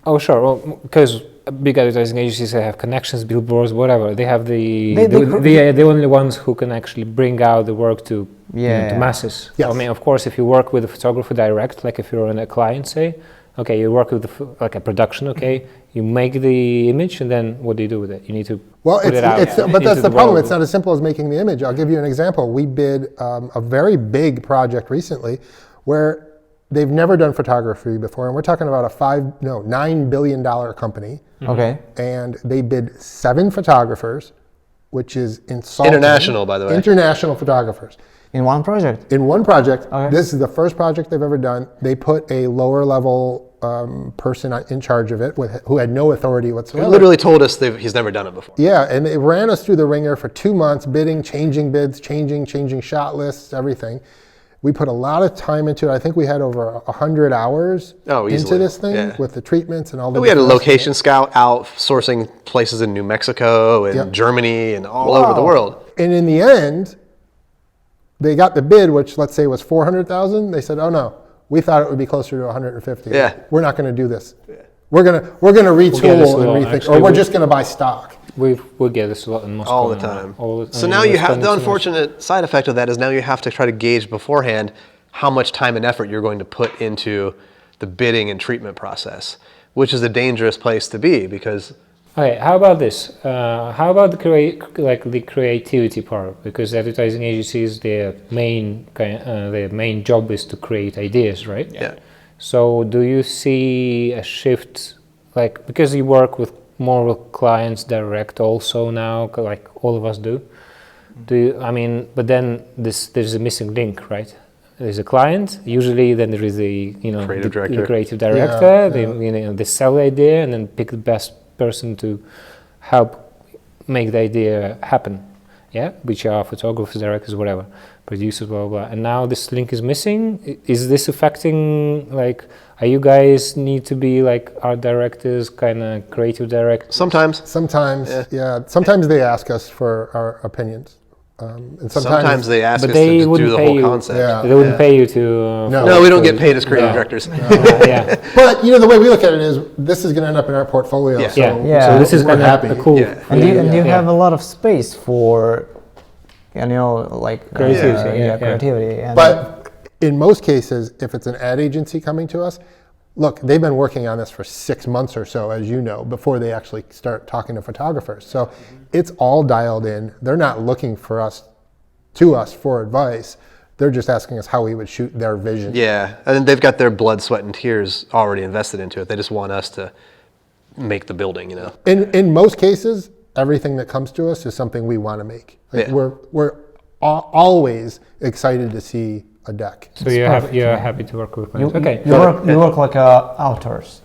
Speaker 2: Oh, sure. Well, because big advertising agencies, they have connections, billboards, whatever. They have the only ones who can actually bring out the work to to masses.
Speaker 3: Yes.
Speaker 2: I mean, of course, if you work with a photographer direct, like if you're on a client, say, okay, you work with like a production, okay, you make the image, and then what do you do with it? You need to put it out.
Speaker 3: But that's
Speaker 2: into
Speaker 3: the problem.
Speaker 2: world.
Speaker 3: It's not as simple as making the image. I'll give you an example. We bid a very big project recently where they've never done photography before, and we're talking about a $9 billion company.
Speaker 1: Okay.
Speaker 3: And they bid 7 photographers, which is insulting.
Speaker 4: International, by the way.
Speaker 3: International photographers.
Speaker 1: In one project.
Speaker 3: In one project,
Speaker 1: Okay.
Speaker 3: this is the first project they've ever done. They put a lower level person in charge of it who had no authority
Speaker 4: He
Speaker 3: whatsoever.
Speaker 4: literally told us he's never done it before.
Speaker 3: Yeah, and they ran us through the ringer for 2 months, bidding, changing bids, changing shot lists, everything. We put a lot of time into it. I think we had over 100 hours into
Speaker 4: easily.
Speaker 3: this thing
Speaker 4: Yeah.
Speaker 3: with the treatments and all the
Speaker 4: We had a
Speaker 3: different-
Speaker 4: location scout out sourcing places in New Mexico and
Speaker 3: Yep.
Speaker 4: Germany and all over the world.
Speaker 3: And in the end, they got the bid, which let's say was 400,000. They said, "Oh no, we thought it would be closer to 150.
Speaker 4: Yeah.
Speaker 3: We're not going to do this. We're gonna retool
Speaker 2: this
Speaker 3: and
Speaker 2: law,
Speaker 3: rethink,
Speaker 2: actually.
Speaker 3: or we're just going to buy stock."
Speaker 2: We get this a lot in Moscow
Speaker 4: All the
Speaker 2: now.
Speaker 4: time.
Speaker 2: All the-
Speaker 4: So
Speaker 2: I mean,
Speaker 4: now
Speaker 2: we're
Speaker 4: you have
Speaker 2: spending
Speaker 4: the
Speaker 2: so much-
Speaker 4: unfortunate side effect of that is now you have to try to gauge beforehand how much time and effort you're going to put into the bidding and treatment process, which is a dangerous place to be because
Speaker 2: Okay, how about this? How about the creativity part? Because advertising agencies, their main job is to create ideas, right?
Speaker 4: Yeah.
Speaker 2: So do you see a shift, like because you work with more with clients direct also now, like all of us do? But then there's a missing link, right? There's a client, usually then there is the
Speaker 4: Creative
Speaker 2: the
Speaker 4: director.
Speaker 2: creative director.
Speaker 3: Yeah.
Speaker 2: They sell the idea and then pick the best person to help make the idea happen, which are photographers, directors, whatever. producers, blah, blah, blah. And now this link is missing. Is this affecting, like, are you guys need to be like art directors, kind of creative directors?
Speaker 4: Sometimes.
Speaker 3: Sometimes they ask us for our opinions. And
Speaker 4: Sometimes they ask
Speaker 2: But
Speaker 4: us
Speaker 2: they
Speaker 4: to do
Speaker 2: wouldn't
Speaker 4: the
Speaker 2: pay
Speaker 4: whole
Speaker 2: you.
Speaker 4: concept.
Speaker 3: Yeah.
Speaker 2: They wouldn't pay you to...
Speaker 4: No, we don't get paid as creative directors.
Speaker 2: yeah.
Speaker 3: But the way we look at it is, this is going to end up in our portfolio.
Speaker 4: Yeah.
Speaker 3: So,
Speaker 1: Yeah.
Speaker 2: So this is
Speaker 3: we're
Speaker 2: kind
Speaker 3: happy.
Speaker 2: of a cool...
Speaker 4: Yeah.
Speaker 1: And you have a lot of space for, like
Speaker 2: Creativity,
Speaker 1: creativity. And
Speaker 3: But in most cases, if it's an ad agency coming to us, look, they've been working on this for 6 months or so, as you know, before they actually start talking to photographers. So it's all dialed in. They're not looking for us for advice. They're just asking us how we would shoot their vision.
Speaker 4: Yeah, and then they've got their blood, sweat, and tears already invested into it. They just want us to make the building,
Speaker 3: In most cases, everything that comes to us is something we want to make. Like
Speaker 4: Yeah.
Speaker 3: we're always excited to see a deck.
Speaker 2: So you're happy to work with clients. Okay.
Speaker 1: You work like authors,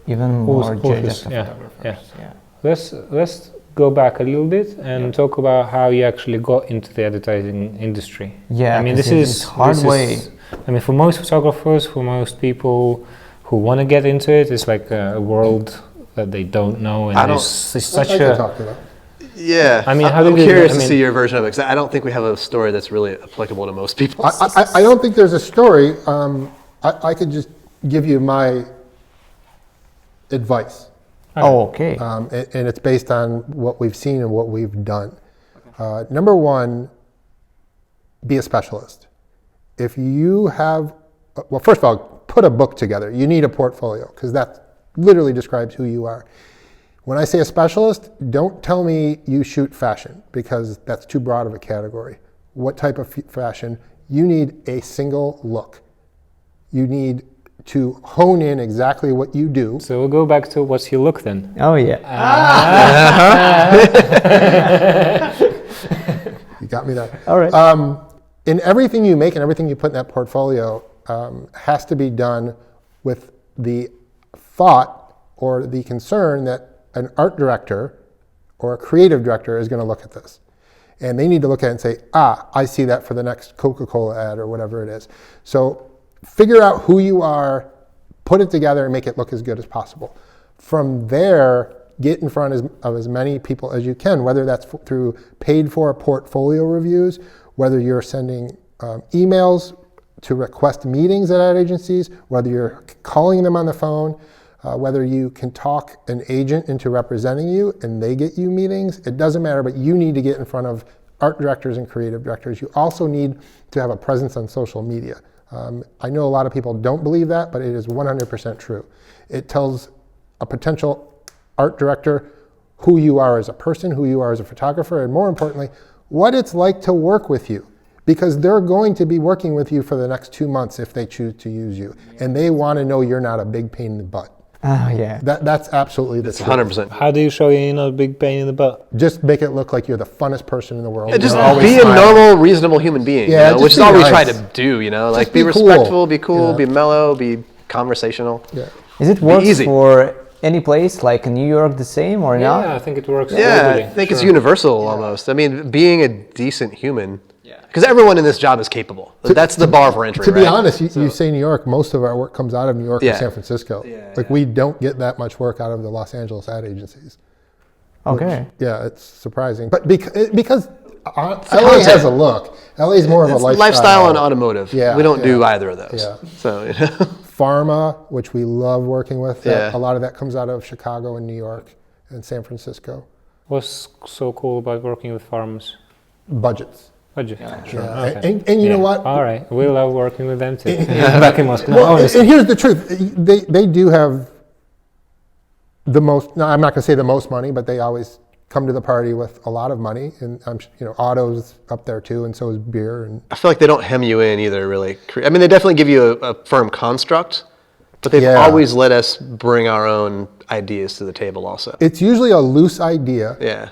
Speaker 1: even more just photographers.
Speaker 2: Yeah. Let's go back a little bit and talk about how you actually got into the advertising industry.
Speaker 1: Yeah,
Speaker 2: I mean,
Speaker 1: this
Speaker 2: this
Speaker 1: is
Speaker 2: is
Speaker 1: hard way.
Speaker 2: I mean, for most photographers, for most people who want to get into it, it's like a world that they don't know, and it's such
Speaker 3: I can
Speaker 2: a.
Speaker 3: talk to that.
Speaker 4: Yeah,
Speaker 2: I mean, how
Speaker 4: I'm
Speaker 2: did you-
Speaker 4: curious
Speaker 2: I
Speaker 4: to
Speaker 2: mean-
Speaker 4: see your version of it, because I don't think we have a story that's really applicable to most people.
Speaker 3: I don't think there's a story. I could just give you my advice.
Speaker 1: Oh, okay.
Speaker 3: And it's based on what we've seen and what we've done. Number one, be a specialist. If you have, well, first of all, put a book together. You need a portfolio, because that literally describes who you are. When I say a specialist, don't tell me you shoot fashion, because that's too broad of a category. What type of fashion? You need a single look. You need to hone in exactly what you do.
Speaker 2: So we'll go back to what's your look then.
Speaker 1: Oh yeah.
Speaker 3: You got me there.
Speaker 1: All right.
Speaker 3: In everything you make and everything you put in that portfolio has to be done with the thought or the concern that an art director or a creative director is going to look at this. And they need to look at it and say, I see that for the next Coca-Cola ad or whatever it is. So figure out who you are, put it together, and make it look as good as possible. From there, get in front of as many people as you can, whether that's through paid for portfolio reviews, whether you're sending emails to request meetings at ad agencies, whether you're calling them on the phone, whether you can talk an agent into representing you and they get you meetings. It doesn't matter, but you need to get in front of art directors and creative directors. You also need to have a presence on social media. I know a lot of people don't believe that, but it is 100% true. It tells a potential art director who you are as a person, who you are as a photographer, and more importantly, what it's like to work with you. Because they're going to be working with you for the next 2 months if they choose to use you. And they want to know you're not a big pain in the butt.
Speaker 1: Oh yeah.
Speaker 3: That's absolutely the truth.
Speaker 4: 100%.
Speaker 2: How do you show you're not a big pain in the butt?
Speaker 3: Just make it look like you're the funnest person in the world.
Speaker 4: Just
Speaker 3: You're always
Speaker 4: be a
Speaker 3: smiling.
Speaker 4: normal, reasonable human being,
Speaker 3: Yeah,
Speaker 4: which is
Speaker 3: just
Speaker 4: all
Speaker 3: be
Speaker 4: we
Speaker 3: nice.
Speaker 4: try to do, like
Speaker 3: be
Speaker 4: be
Speaker 3: cool.
Speaker 4: respectful, be cool,
Speaker 3: Yeah.
Speaker 4: be mellow, be conversational.
Speaker 3: Yeah.
Speaker 1: Is it works
Speaker 4: easy.
Speaker 1: for any place like New York the same or not?
Speaker 2: Yeah, I think it works.
Speaker 4: Yeah,
Speaker 2: globally.
Speaker 4: I think it's universal almost. I mean, being a decent human, because everyone in this job is capable. That's the bar for entry,
Speaker 3: To be
Speaker 4: right?
Speaker 3: honest, you say New York, most of our work comes out of New York
Speaker 4: Yeah.
Speaker 3: and San Francisco. We don't get that much work out of the Los Angeles ad agencies.
Speaker 1: Okay.
Speaker 3: Yeah, it's surprising. But because LA
Speaker 4: concept.
Speaker 3: has a look. LA is more of a
Speaker 4: It's
Speaker 3: lifestyle.
Speaker 4: lifestyle and automotive.
Speaker 3: Yeah,
Speaker 4: we don't do
Speaker 3: yeah.
Speaker 4: either of those.
Speaker 3: Yeah.
Speaker 4: So,
Speaker 3: Pharma, which we love working with.
Speaker 4: Yeah.
Speaker 3: A lot of that comes out of Chicago and New York and San Francisco.
Speaker 2: What's so cool about working with farms?
Speaker 3: Budgets.
Speaker 2: Budget. Sure.
Speaker 3: Yeah.
Speaker 2: Okay.
Speaker 3: And you know what?
Speaker 2: All right, we love working with them too. Back in Moscow.
Speaker 3: Well,
Speaker 2: Honestly.
Speaker 3: and here's the truth. They do have the most, no, I'm not going to say the most money, but they always come to the party with a lot of money. And auto's up there too, and so is beer. And
Speaker 4: I feel like they don't hem you in either, really. I mean, they definitely give you a firm construct, but they've
Speaker 3: Yeah.
Speaker 4: always let us bring our own ideas to the table also.
Speaker 3: it's usually a loose idea
Speaker 4: Yeah.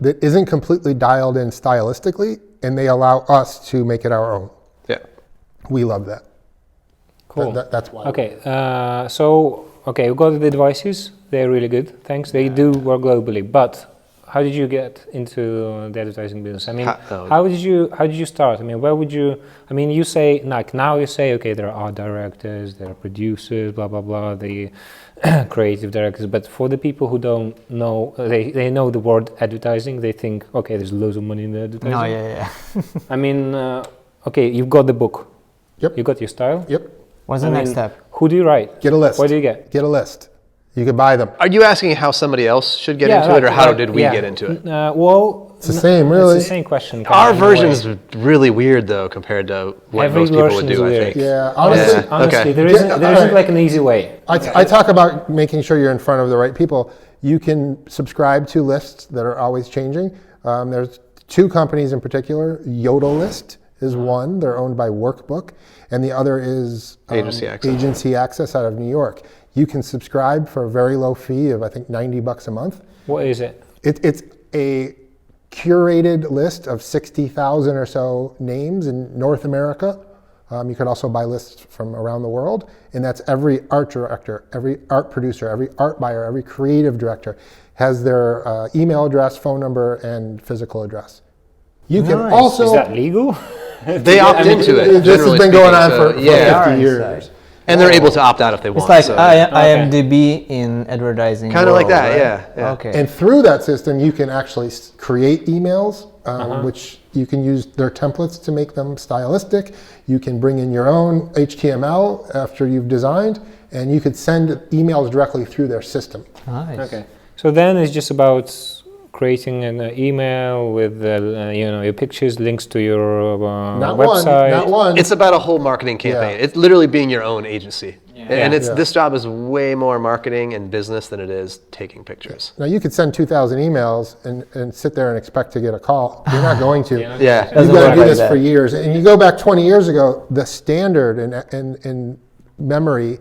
Speaker 3: that isn't completely dialed in stylistically, and they allow us to make it our own.
Speaker 4: Yeah.
Speaker 3: We love that.
Speaker 2: Cool.
Speaker 3: That's why.
Speaker 2: Okay, we got the devices. They're really good. Thanks. They do work globally, but how did you get into the advertising business? I mean,
Speaker 4: oh.
Speaker 2: how did you start? I mean, where would you? I mean, you say like now you say okay, there are art directors, there are producers, blah blah blah, the creative directors. But for the people who don't know, they know the word advertising. They think okay, there's loads of money in the advertising.
Speaker 1: No, yeah.
Speaker 2: I mean, okay, you've got the book.
Speaker 3: Yep.
Speaker 2: You got your style.
Speaker 3: Yep.
Speaker 1: What's the next step?
Speaker 2: Who do you write?
Speaker 3: Get a list.
Speaker 2: What do you get?
Speaker 3: Get a list. You can buy them.
Speaker 4: Are you asking how somebody else should get into it, or how did we get into it?
Speaker 2: Well,
Speaker 3: It's the same, really.
Speaker 2: It's the same question.
Speaker 4: Our version is really weird, though, compared to what
Speaker 2: Every
Speaker 4: most people
Speaker 2: version
Speaker 4: would
Speaker 2: is
Speaker 4: do, I
Speaker 2: weird.
Speaker 4: think.
Speaker 3: Yeah, honestly,
Speaker 4: Yeah.
Speaker 2: Honestly,
Speaker 4: Okay.
Speaker 2: there isn't like an easy way.
Speaker 3: I talk about making sure you're in front of the right people. You can subscribe to lists that are always changing. There's two companies in particular. Yodel List is one. They're owned by Workbook. And the other is Agency Access out of New York. You can subscribe for a very low fee of, I think, $90 a month.
Speaker 2: What is it?
Speaker 3: It's a curated list of 60,000 or so names in North America. You can also buy lists from around the world. And that's every art director, every art producer, every art buyer, every creative director has their email address, phone number, and physical address. You can also...
Speaker 2: Is that legal?
Speaker 4: They opt into it.
Speaker 3: This has been going on for 50
Speaker 1: Yeah.
Speaker 3: years.
Speaker 4: And they're able to opt out if they want.
Speaker 1: It's like
Speaker 4: so.
Speaker 1: IMDb in advertising.
Speaker 4: Kind of like
Speaker 1: world,
Speaker 4: that,
Speaker 1: right?
Speaker 4: yeah.
Speaker 1: Okay.
Speaker 3: And through that system, you can actually create emails, which you can use their templates to make them stylistic. You can bring in your own HTML after you've designed, and you could send emails directly through their system.
Speaker 1: Nice.
Speaker 2: Okay. So then it's just about creating an email with your pictures, links to your website.
Speaker 3: Not one.
Speaker 4: It's about a whole marketing campaign.
Speaker 3: Yeah.
Speaker 4: It's literally being your own agency. And
Speaker 2: Yeah.
Speaker 4: this job is way more marketing and business than it is taking pictures.
Speaker 3: Now you could send 2,000 emails and sit there and expect to get a call. You're not going to.
Speaker 4: Yeah.
Speaker 3: You've
Speaker 1: Doesn't
Speaker 3: got
Speaker 1: work
Speaker 3: to do
Speaker 1: like
Speaker 3: this
Speaker 1: that.
Speaker 3: for years. And you go back 20 years ago, the standard in memory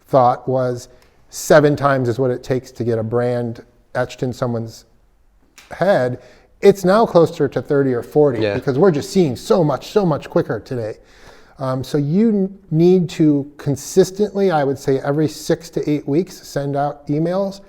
Speaker 3: thought was 7 times is what it takes to get a brand etched in someone's head. It's now closer to 30 or 40 because we're just seeing so much quicker today. So you need to consistently, I would say every 6 to 8 weeks, send out emails,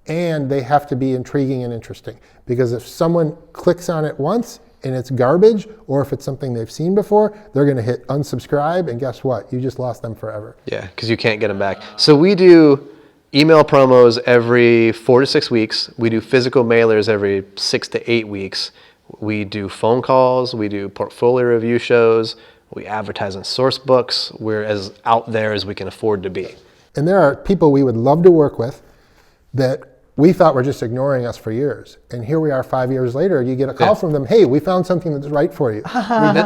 Speaker 3: and they have to be intriguing and interesting. Because if someone clicks on it once and it's garbage, or if it's something they've seen before, they're going to hit unsubscribe, and guess what? You just lost them forever.
Speaker 4: Yeah, because you can't get them back. So we do email promos every 4 to 6 weeks. We do physical mailers every 6 to 8 weeks. We do phone calls. We do portfolio review shows. We advertise in source books. We're as out there as we can afford to be.
Speaker 3: And there are people we would love to work with that we thought were just ignoring us for years. And here we are 5 years later, you get a call from them, hey, we found something that's right for you.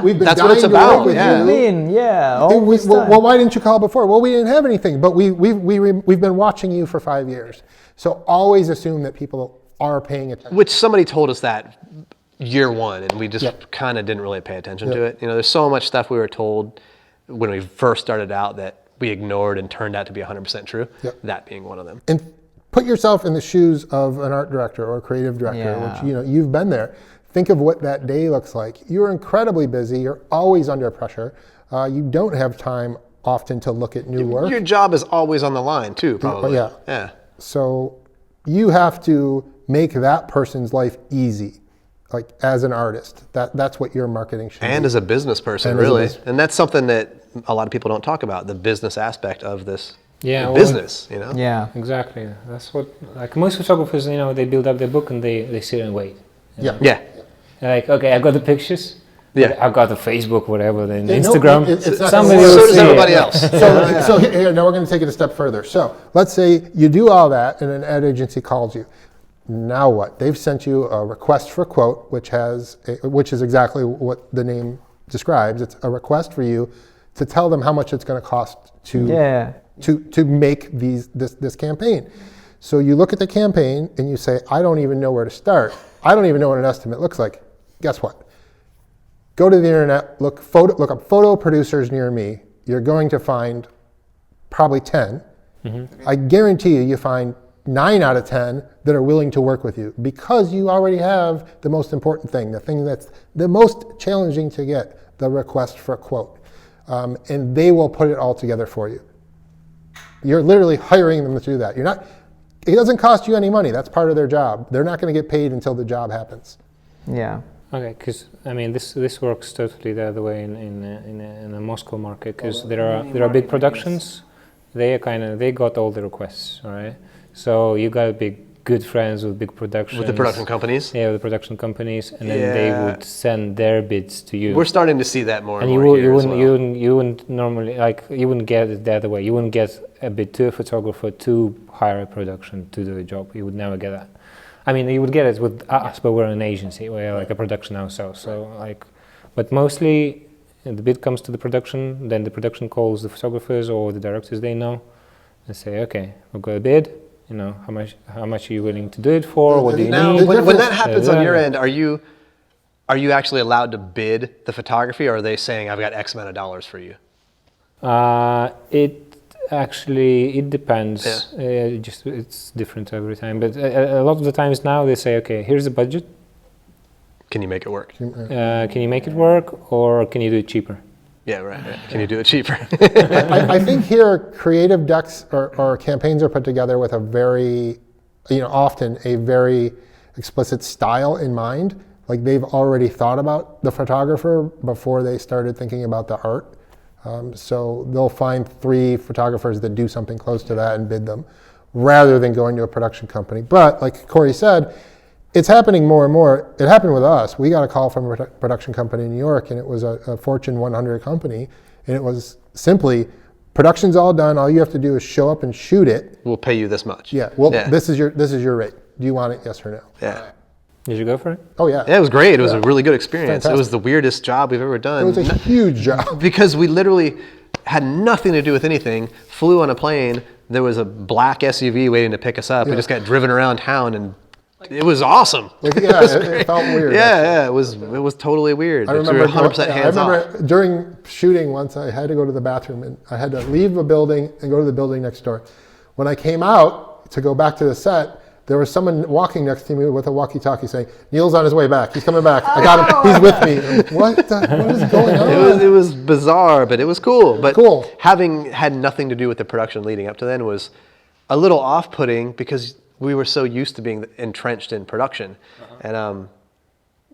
Speaker 3: We've been
Speaker 4: That's
Speaker 3: dying
Speaker 4: what it's
Speaker 3: to
Speaker 4: about,
Speaker 3: work with
Speaker 4: yeah.
Speaker 3: you.
Speaker 1: I mean, yeah.
Speaker 3: Well,
Speaker 1: always time.
Speaker 3: well, why didn't you call before? Well, we didn't have anything, but we've been watching you for 5 years. So always assume that people are paying attention.
Speaker 4: Which somebody told us that year one, and we just kind of didn't really pay attention to it. You know, there's so much stuff we were told when we first started out that we ignored and turned out to be 100% true. That being one of them.
Speaker 3: And put yourself in the shoes of an art director or a creative director, which you've been there. Think of what that day looks like. You're incredibly busy. You're always under pressure. You don't have time often to look at new work.
Speaker 4: Your job is always on the line too, probably.
Speaker 3: Yeah. So you have to make that person's life easy, like as an artist. That's what your marketing should be.
Speaker 4: And as a business person,
Speaker 3: And as a
Speaker 4: really.
Speaker 3: business-
Speaker 4: And that's something that a lot of people don't talk about, the business aspect of this
Speaker 2: Yeah,
Speaker 4: business, you know?
Speaker 1: Yeah.
Speaker 2: Exactly. That's what, like most photographers, they build up their book and they sit and wait.
Speaker 3: Yeah.
Speaker 4: Yeah.
Speaker 2: They're like, okay, I got the pictures.
Speaker 4: Yeah.
Speaker 2: I got the Facebook, whatever, then
Speaker 3: Yeah, no,
Speaker 2: Instagram.
Speaker 3: it's not-
Speaker 2: Somebody
Speaker 3: so
Speaker 2: will
Speaker 4: So does
Speaker 2: see
Speaker 4: everybody
Speaker 2: it.
Speaker 4: else.
Speaker 3: So here, now we're going to take it a step further. So let's say you do all that and an ad agency calls you. Now what? They've sent you a request for quote, which is exactly what the name describes. It's a request for you to tell them how much it's going to cost to make this campaign. So you look at the campaign and you say, I don't even know where to start. I don't even know what an estimate looks like. Guess what? Go to the internet, look up photo producers near me. You're going to find probably 10. I guarantee you find 9 out of 10 that are willing to work with you because you already have the most important thing, the thing that's the most challenging to get, the request for a quote. And they will put it all together for you. You're literally hiring them to do that. it doesn't cost you any money. That's part of their job. They're not going to get paid until the job happens.
Speaker 1: Yeah.
Speaker 2: Okay, because I mean this works totally the other way in the Moscow market, because there are big productions. They got all the requests, all right. So you got to be good friends with big productions.
Speaker 4: With the production companies.
Speaker 2: Yeah, with the production companies, and then they would send their bids to you.
Speaker 4: We're starting to see that more and
Speaker 2: and
Speaker 4: more
Speaker 2: you
Speaker 4: here as well.
Speaker 2: you wouldn't normally, like, you wouldn't get it the other way. You wouldn't get a bid to a photographer to hire a production to do a job. You would never get that. I mean, you would get it with us, but we're an agency. We're like a production ourselves. So like, but mostly the bid comes to the production, then the production calls the photographers or the directors they know and say, okay, we've got a bid. You know, how much are you willing to do it for? What do you
Speaker 4: Now,
Speaker 2: need?
Speaker 4: when that happens on your end, are you actually allowed to bid the photography, or are they saying, I've got X amount of dollars for you?
Speaker 2: It depends. It's different every time. But a lot of the times now they say, okay, here's the budget.
Speaker 4: Can you make it work?
Speaker 2: Can you make it work, or can you do it cheaper?
Speaker 4: Yeah, right. Can you do it cheaper?
Speaker 3: I think here creative decks or campaigns are put together with a very, often a very explicit style in mind. Like they've already thought about the photographer before they started thinking about the art. So they'll find 3 photographers that do something close to that and bid them, rather than going to a production company. But like Corry said, it's happening more and more. It happened with us. We got a call from a production company in New York, and it was a Fortune 100 company, and it was simply, production's all done. All you have to do is show up and shoot it.
Speaker 4: We'll pay you this much.
Speaker 3: Yeah. Well, this is your rate. Do you want it? Yes or no?
Speaker 4: Yeah.
Speaker 2: Did you go for it?
Speaker 3: Oh yeah.
Speaker 4: Yeah, it was great. It was a really good experience.
Speaker 3: Fantastic.
Speaker 4: It was the weirdest job we've ever done.
Speaker 3: It was a huge job.
Speaker 4: Because we literally had nothing to do with anything, flew on a plane, there was a black SUV waiting to pick us up. We just got driven around town, and it was awesome.
Speaker 3: Yeah, it felt weird.
Speaker 4: Yeah, it was totally weird.
Speaker 3: I remember,
Speaker 4: 100% hands off.
Speaker 3: During shooting once, I had to go to the bathroom, and I had to leave a building and go to the building next door. When I came out to go back to the set, there was someone walking next to me with a walkie-talkie saying, "Neil's on his way back. He's coming back. I got him. He's with me." What is going on?
Speaker 4: It was bizarre, but it was cool. But
Speaker 3: cool.
Speaker 4: Having had nothing to do with the production leading up to then was a little off-putting, because we were so used to being entrenched in production, and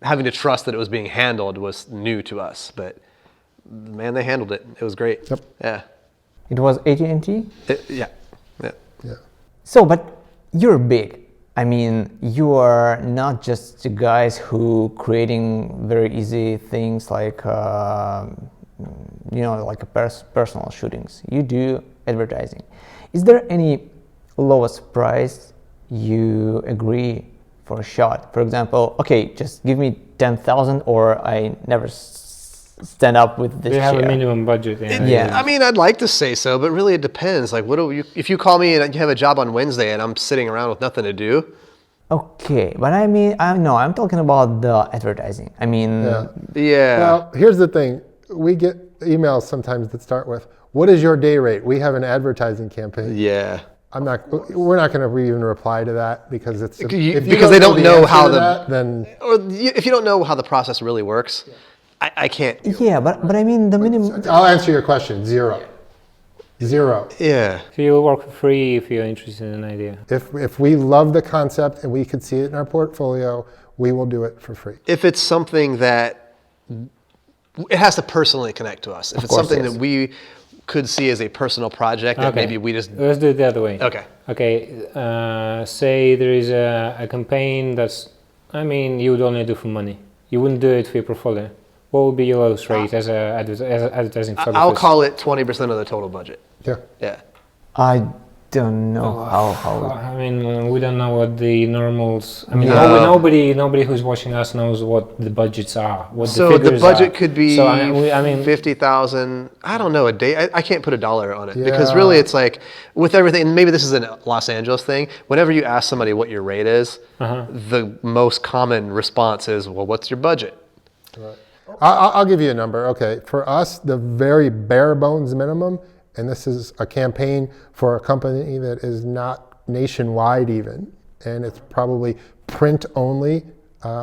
Speaker 4: having to trust that it was being handled was new to us. But man, they handled it. It was great.
Speaker 3: Yep.
Speaker 4: Yeah.
Speaker 1: It was AT&T?
Speaker 4: Yeah.
Speaker 1: So, but you're big. I mean, you are not just the guys who creating very easy things like, like a personal shootings. You do advertising. Is there any lowest price you agree for a shot? For example, okay, just give me 10,000 or I never stand up with this
Speaker 2: We have a
Speaker 1: chair.
Speaker 2: minimum budget.
Speaker 1: Yeah.
Speaker 4: I mean, I'd like to say so, but really it depends. Like, if you call me and you have a job on Wednesday and I'm sitting around with nothing to do?
Speaker 1: Okay, but I mean, I'm talking about the advertising. I mean,
Speaker 4: Yeah.
Speaker 3: Well, here's the thing. We get emails sometimes that start with, "What is your day rate? We have an advertising campaign."
Speaker 4: Yeah.
Speaker 3: We're not going to even reply to that, because it's
Speaker 4: Because they don't know how
Speaker 3: then
Speaker 4: if you don't know how the process really works, I can't.
Speaker 1: yeah, but I mean the minimum.
Speaker 3: I'll answer your question. Zero.
Speaker 4: Yeah.
Speaker 2: So you'll work for free if you're interested in an idea.
Speaker 3: If we love the concept and we could see it in our portfolio, we will do it for free.
Speaker 4: If it's something that it has to personally connect to us. If it's something that we could see as a personal project that maybe we just.
Speaker 2: Let's do it the other way.
Speaker 4: Okay.
Speaker 2: Say there is a campaign that's, I mean, you would only do for money. You wouldn't do it for your portfolio. What would be your lowest rate as an advertising photographer?
Speaker 4: I'll call it 20% of the total budget.
Speaker 3: Yeah.
Speaker 4: Yeah.
Speaker 1: I don't know how.
Speaker 2: I mean, we don't know what the normals. I mean, nobody who's watching us knows what the budgets are. What
Speaker 4: So
Speaker 2: the
Speaker 4: the
Speaker 2: figures
Speaker 4: budget
Speaker 2: are.
Speaker 4: could be
Speaker 2: So I mean,
Speaker 4: 50,000. I don't know a day. I can't put a dollar on it because really it's like with everything. And maybe this is a Los Angeles thing. Whenever you ask somebody what your rate is, the most common response is, "Well, what's your budget?"
Speaker 3: Right. I'll give you a number. Okay, for us, the very bare bones minimum, and this is a campaign for a company that is not nationwide even, and it's probably print only,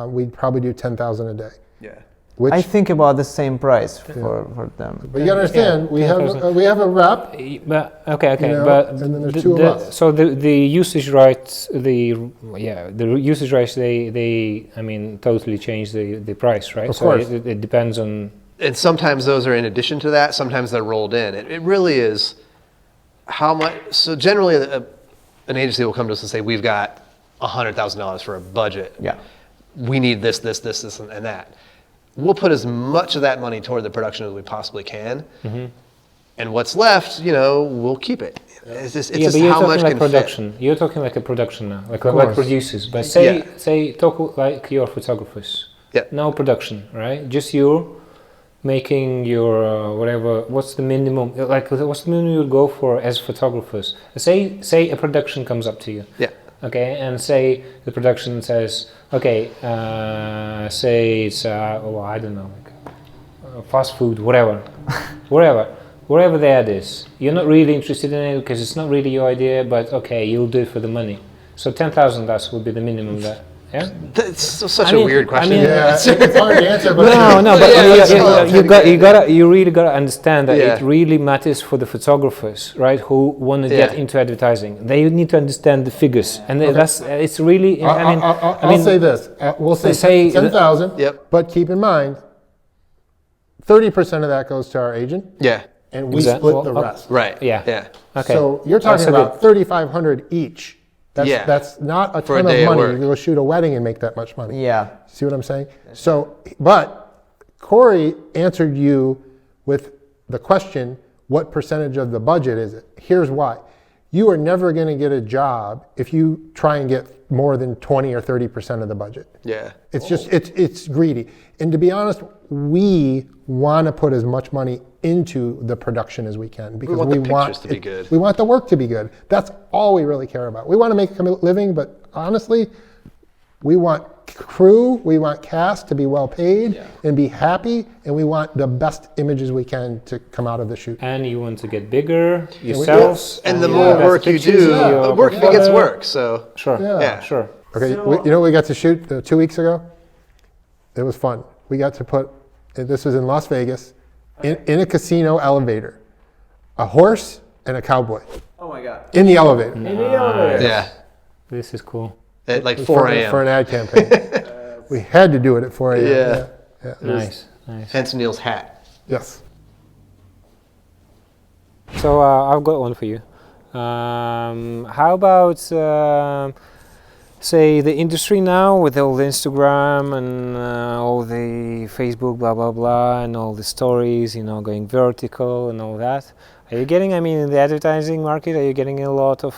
Speaker 3: we'd probably do 10,000 a day.
Speaker 4: Yeah.
Speaker 3: Which,
Speaker 1: I think about the same price for them.
Speaker 3: but you gotta understand, we have a rep,
Speaker 2: But okay,
Speaker 3: you know,
Speaker 2: but
Speaker 3: and then there's two of us.
Speaker 2: So the usage rights, the usage rights, they I mean totally change the price, right?
Speaker 3: Of
Speaker 2: so
Speaker 3: course.
Speaker 2: it depends on.
Speaker 4: And sometimes those are in addition to that. Sometimes they're rolled in. It really is how much. So generally, an agency will come to us and say, "We've got $100,000 for a budget.
Speaker 1: Yeah.
Speaker 4: We need this, and that." We'll put as much of that money toward the production as we possibly can, and what's left, we'll keep it. It's just
Speaker 2: But you're
Speaker 4: how
Speaker 2: talking
Speaker 4: much
Speaker 2: like
Speaker 4: can
Speaker 2: production.
Speaker 4: fit.
Speaker 2: You're talking like a production now, like
Speaker 3: course.
Speaker 2: producers. But
Speaker 4: Yeah.
Speaker 2: say talk like your photographers.
Speaker 4: Yeah.
Speaker 2: No production, right? Just you making your whatever. What's the minimum? Like what's the minimum you go for as photographers? Say a production comes up to you.
Speaker 4: Yeah.
Speaker 2: Okay, and say the production says, okay, say it's I don't know, like, fast food, whatever, wherever the ad is. You're not really interested in it because it's not really your idea, but okay, you'll do it for the money. So 10,000, that would be the minimum there. Yeah.
Speaker 4: That's such a weird question.
Speaker 3: Yeah, it's hard to answer, but
Speaker 2: No, but
Speaker 4: Yeah,
Speaker 2: you really gotta understand that
Speaker 4: Yeah.
Speaker 2: it really matters for the photographers, right? Who want to get
Speaker 4: Yeah.
Speaker 2: into advertising. They need to understand the figures, and it's really.
Speaker 3: I'll say this. We'll say
Speaker 2: say
Speaker 3: 10,000.
Speaker 4: Yep.
Speaker 3: But keep in mind, 30% of that goes to our agent,
Speaker 4: Yeah.
Speaker 3: and we
Speaker 2: Exactly.
Speaker 3: split the
Speaker 2: Well,
Speaker 3: rest.
Speaker 4: Right.
Speaker 2: Yeah.
Speaker 4: Yeah.
Speaker 2: Okay.
Speaker 3: So you're talking
Speaker 2: That's
Speaker 3: about 3,500 each.
Speaker 4: Yeah.
Speaker 3: That's not a
Speaker 4: For a
Speaker 3: ton
Speaker 4: day
Speaker 3: of
Speaker 4: at
Speaker 3: money.
Speaker 4: work.
Speaker 3: You go shoot a wedding and make that much money.
Speaker 1: Yeah.
Speaker 3: See what I'm saying? So, but Corry answered you with the question, what percentage of the budget is it? Here's why. You are never going to get a job if you try and get more than 20 or 30% of the budget.
Speaker 4: Yeah.
Speaker 3: It's just, it's greedy. And to be honest, we want to put as much money into the production as we can because
Speaker 4: want the pictures to be good.
Speaker 3: We want the work to be good. That's all we really care about. We want to make a living, but honestly, we want crew, we want cast to be well paid and be happy, and we want the best images we can to come out of the shoot.
Speaker 2: And you want to get bigger yourselves.
Speaker 4: And the
Speaker 2: you
Speaker 4: more
Speaker 2: have
Speaker 4: work you
Speaker 2: pictures
Speaker 4: do,
Speaker 2: in your
Speaker 4: work begets
Speaker 2: portfolio.
Speaker 4: work. So
Speaker 2: Sure.
Speaker 3: Yeah.
Speaker 2: Sure.
Speaker 3: Okay, you know what we got to shoot 2 weeks ago? It was fun. We got to put, this was in Las Vegas, in a casino elevator, a horse and a cowboy
Speaker 1: Oh my God.
Speaker 3: in the elevator.
Speaker 4: yeah,
Speaker 2: This is cool.
Speaker 4: at like 4
Speaker 3: for
Speaker 4: a.m.
Speaker 3: an ad campaign. We had to do it at 4 a.m.
Speaker 4: Yeah.
Speaker 3: Yeah.
Speaker 2: Nice.
Speaker 4: Hence Neil's hat.
Speaker 3: Yes.
Speaker 2: So I've got one for you. How about say the industry now with all the Instagram and all the Facebook blah blah blah and all the stories, going vertical and all that. Are you getting? I mean, in the advertising market, are you getting a lot of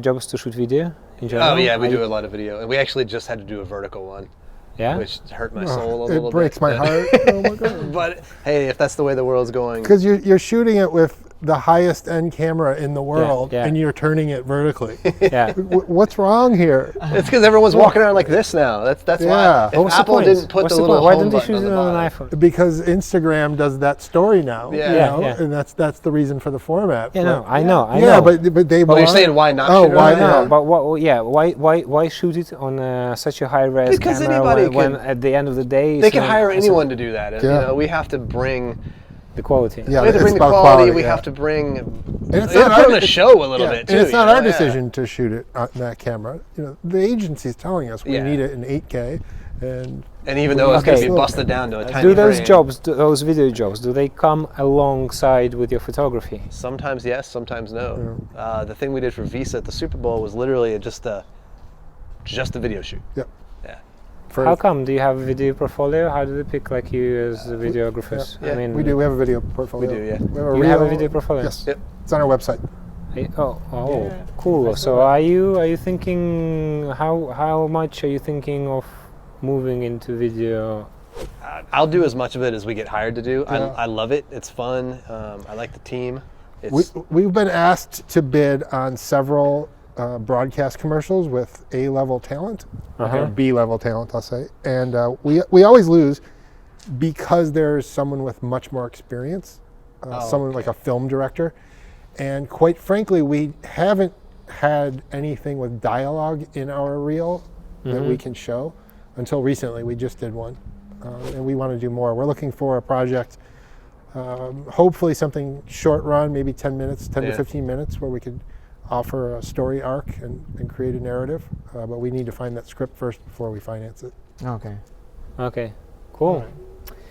Speaker 2: jobs to shoot video in general?
Speaker 4: Oh yeah, we
Speaker 2: Are
Speaker 4: do
Speaker 2: you-
Speaker 4: a lot of video, and we actually just had to do a vertical one,
Speaker 2: Yeah.
Speaker 4: which hurt my soul a little bit.
Speaker 3: It breaks my
Speaker 4: but-
Speaker 3: heart. Oh my God.
Speaker 4: But hey, if that's the way the world's going,
Speaker 3: Because you're shooting it with the highest end camera in the world,
Speaker 2: yeah.
Speaker 3: and you're turning it vertically.
Speaker 2: Yeah.
Speaker 3: What's wrong here?
Speaker 4: it's because everyone's walking around like this now. That's
Speaker 3: Yeah.
Speaker 4: why. If
Speaker 2: What was the
Speaker 4: Apple
Speaker 2: point?
Speaker 4: didn't put
Speaker 2: What's
Speaker 4: the
Speaker 2: the
Speaker 4: little
Speaker 2: point? Why
Speaker 4: home
Speaker 2: don't they
Speaker 4: button
Speaker 2: shoot it
Speaker 4: the
Speaker 2: on an
Speaker 4: bottom.
Speaker 2: iPhone?
Speaker 3: Because Instagram does that story now.
Speaker 4: Yeah.
Speaker 2: Yeah.
Speaker 3: And that's the reason for the format.
Speaker 2: Yeah,
Speaker 3: But-
Speaker 2: no, I know.
Speaker 3: Yeah, but they.
Speaker 4: Well, you're
Speaker 3: want-
Speaker 4: saying why not
Speaker 3: Oh,
Speaker 4: shoot it
Speaker 3: why
Speaker 4: on
Speaker 3: not?
Speaker 2: No, but why shoot it on such a high res
Speaker 4: Because
Speaker 2: camera
Speaker 4: anybody
Speaker 2: when
Speaker 4: can-
Speaker 2: at the end of the day
Speaker 4: They
Speaker 2: it's
Speaker 4: can
Speaker 2: not-
Speaker 4: hire
Speaker 2: it's
Speaker 4: anyone to do that. And,
Speaker 3: Yeah.
Speaker 4: we have to bring.
Speaker 2: the quality.
Speaker 3: Yeah,
Speaker 4: We have to
Speaker 3: it's
Speaker 4: bring the
Speaker 3: about
Speaker 4: quality. We
Speaker 3: yeah.
Speaker 4: have to bring.
Speaker 3: And it's
Speaker 4: we have
Speaker 3: not
Speaker 4: to put
Speaker 3: our-
Speaker 4: on a show a little
Speaker 3: Yeah,
Speaker 4: bit too.
Speaker 3: and it's not
Speaker 4: you
Speaker 3: our
Speaker 4: know? Yeah.
Speaker 3: decision to shoot it on that camera. The agency's telling us we
Speaker 4: Yeah.
Speaker 3: need it in 8K, and
Speaker 4: And even though it's going to
Speaker 2: Okay.
Speaker 4: be busted down to a tiny
Speaker 2: Do those
Speaker 4: frame,
Speaker 2: jobs, those video jobs, do they come alongside with your photography?
Speaker 4: Sometimes yes, sometimes no. The thing we did for Visa at the Super Bowl was literally just a video shoot.
Speaker 3: yeah.
Speaker 4: Yeah.
Speaker 3: For,
Speaker 2: How come? Do you have a video portfolio? How do they pick like you as the videographers?
Speaker 4: yeah,
Speaker 2: I mean,
Speaker 3: we do. We have a video portfolio.
Speaker 4: We do, yeah.
Speaker 3: We have a
Speaker 2: You have a
Speaker 3: reel.
Speaker 2: video portfolio?
Speaker 3: Yes.
Speaker 4: Yep.
Speaker 3: It's on our website.
Speaker 2: Oh, cool. So are you thinking how much are you thinking of moving into video?
Speaker 4: I'll do as much of it as we get hired to do.
Speaker 3: Yeah.
Speaker 4: I love it. It's fun. I like the team. It's,
Speaker 3: We've been asked to bid on several broadcast commercials with A-level talent, or B-level talent, I'll say, and we always lose because there's someone with much more experience, someone like a film director, and quite frankly, we haven't had anything with dialogue in our reel that we can show until recently. We just did one. and we want to do more. We're looking for a project, hopefully something short run, maybe 10 minutes, 10 to 15 minutes, where we could offer a story arc and create a narrative. But we need to find that script first before we finance it.
Speaker 1: Okay.
Speaker 2: Okay, cool.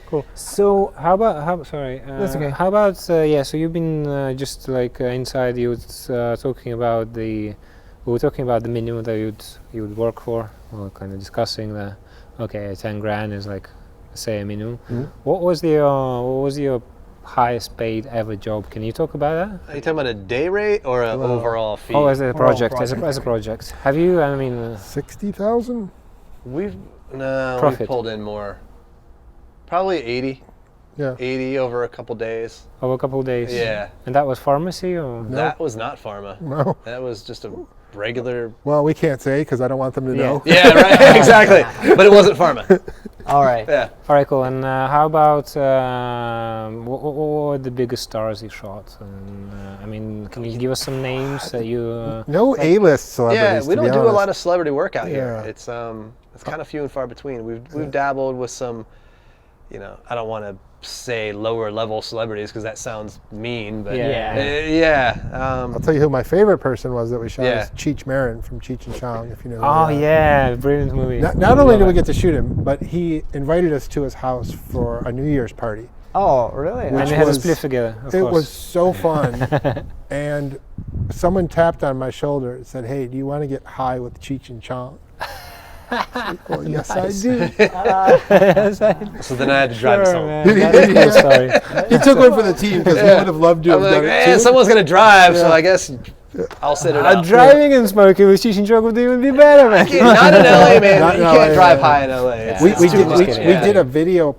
Speaker 2: Cool.
Speaker 1: So
Speaker 2: How about sorry?
Speaker 1: That's okay.
Speaker 2: How about so you've been just like inside. You was talking about we were talking about the minimum that you would work for. We were kind of discussing the 10 grand is like say a minimum. What was your highest paid ever job? Can you talk about that?
Speaker 4: Are you talking about a day rate or an overall fee?
Speaker 2: Oh, as a project,
Speaker 3: project.
Speaker 2: as a project. Have you? I mean,
Speaker 3: 60,000?
Speaker 4: We've
Speaker 2: Profit.
Speaker 4: pulled in more. Probably 80.
Speaker 3: Yeah.
Speaker 4: 80 over a couple days.
Speaker 2: over a couple of days.
Speaker 4: Yeah.
Speaker 2: And that was pharmacy or?
Speaker 4: That was not pharma.
Speaker 3: No.
Speaker 4: That was just a regular.
Speaker 3: Well, we can't say because I don't want them to know.
Speaker 4: Yeah, right. Exactly. But it wasn't pharma.
Speaker 1: all right.
Speaker 4: Yeah.
Speaker 2: All right, cool. And how about what were the biggest stars you shot? And, I mean, can you give us some names that you?
Speaker 3: No A-list celebrities.
Speaker 4: Yeah, we
Speaker 3: to
Speaker 4: don't
Speaker 3: be
Speaker 4: do a
Speaker 3: honest.
Speaker 4: lot of celebrity work out here.
Speaker 3: Yeah.
Speaker 4: It's kind of few and far between. We've dabbled with some, I don't want to say lower level celebrities because that sounds mean, but
Speaker 3: I'll tell you who my favorite person was that we shot
Speaker 4: Yeah.
Speaker 3: is Cheech Marin from Cheech and Chong, if you know. who
Speaker 2: Oh
Speaker 3: they are.
Speaker 2: yeah, brilliant movie.
Speaker 3: Not only did we get to shoot him, but he invited us to his house for a New Year's party.
Speaker 1: Oh, really?
Speaker 2: And
Speaker 3: which
Speaker 2: we had a
Speaker 3: was-
Speaker 2: spliff together. Of
Speaker 3: It
Speaker 2: course.
Speaker 3: was so fun. And someone tapped on my shoulder and said, "Hey, do you want to get high with Cheech and Chong?" Well, yes, I do.
Speaker 4: so then I had to drive us home.
Speaker 2: That's cool story.
Speaker 3: He took one for the team because he would have loved to
Speaker 4: I'm
Speaker 3: have
Speaker 4: like,
Speaker 3: done it too.
Speaker 4: someone's gonna drive, so I guess I'll sit it out.
Speaker 2: Driving and smoking with Cheech and Chong would even be better, man.
Speaker 4: Not in LA, man.
Speaker 3: Not in
Speaker 4: You
Speaker 3: LA,
Speaker 4: can't drive
Speaker 3: yeah.
Speaker 4: high in LA. It's-
Speaker 3: We,
Speaker 4: it's
Speaker 3: we,
Speaker 4: too
Speaker 3: did,
Speaker 4: much.
Speaker 3: we, we
Speaker 4: Yeah.
Speaker 3: did a video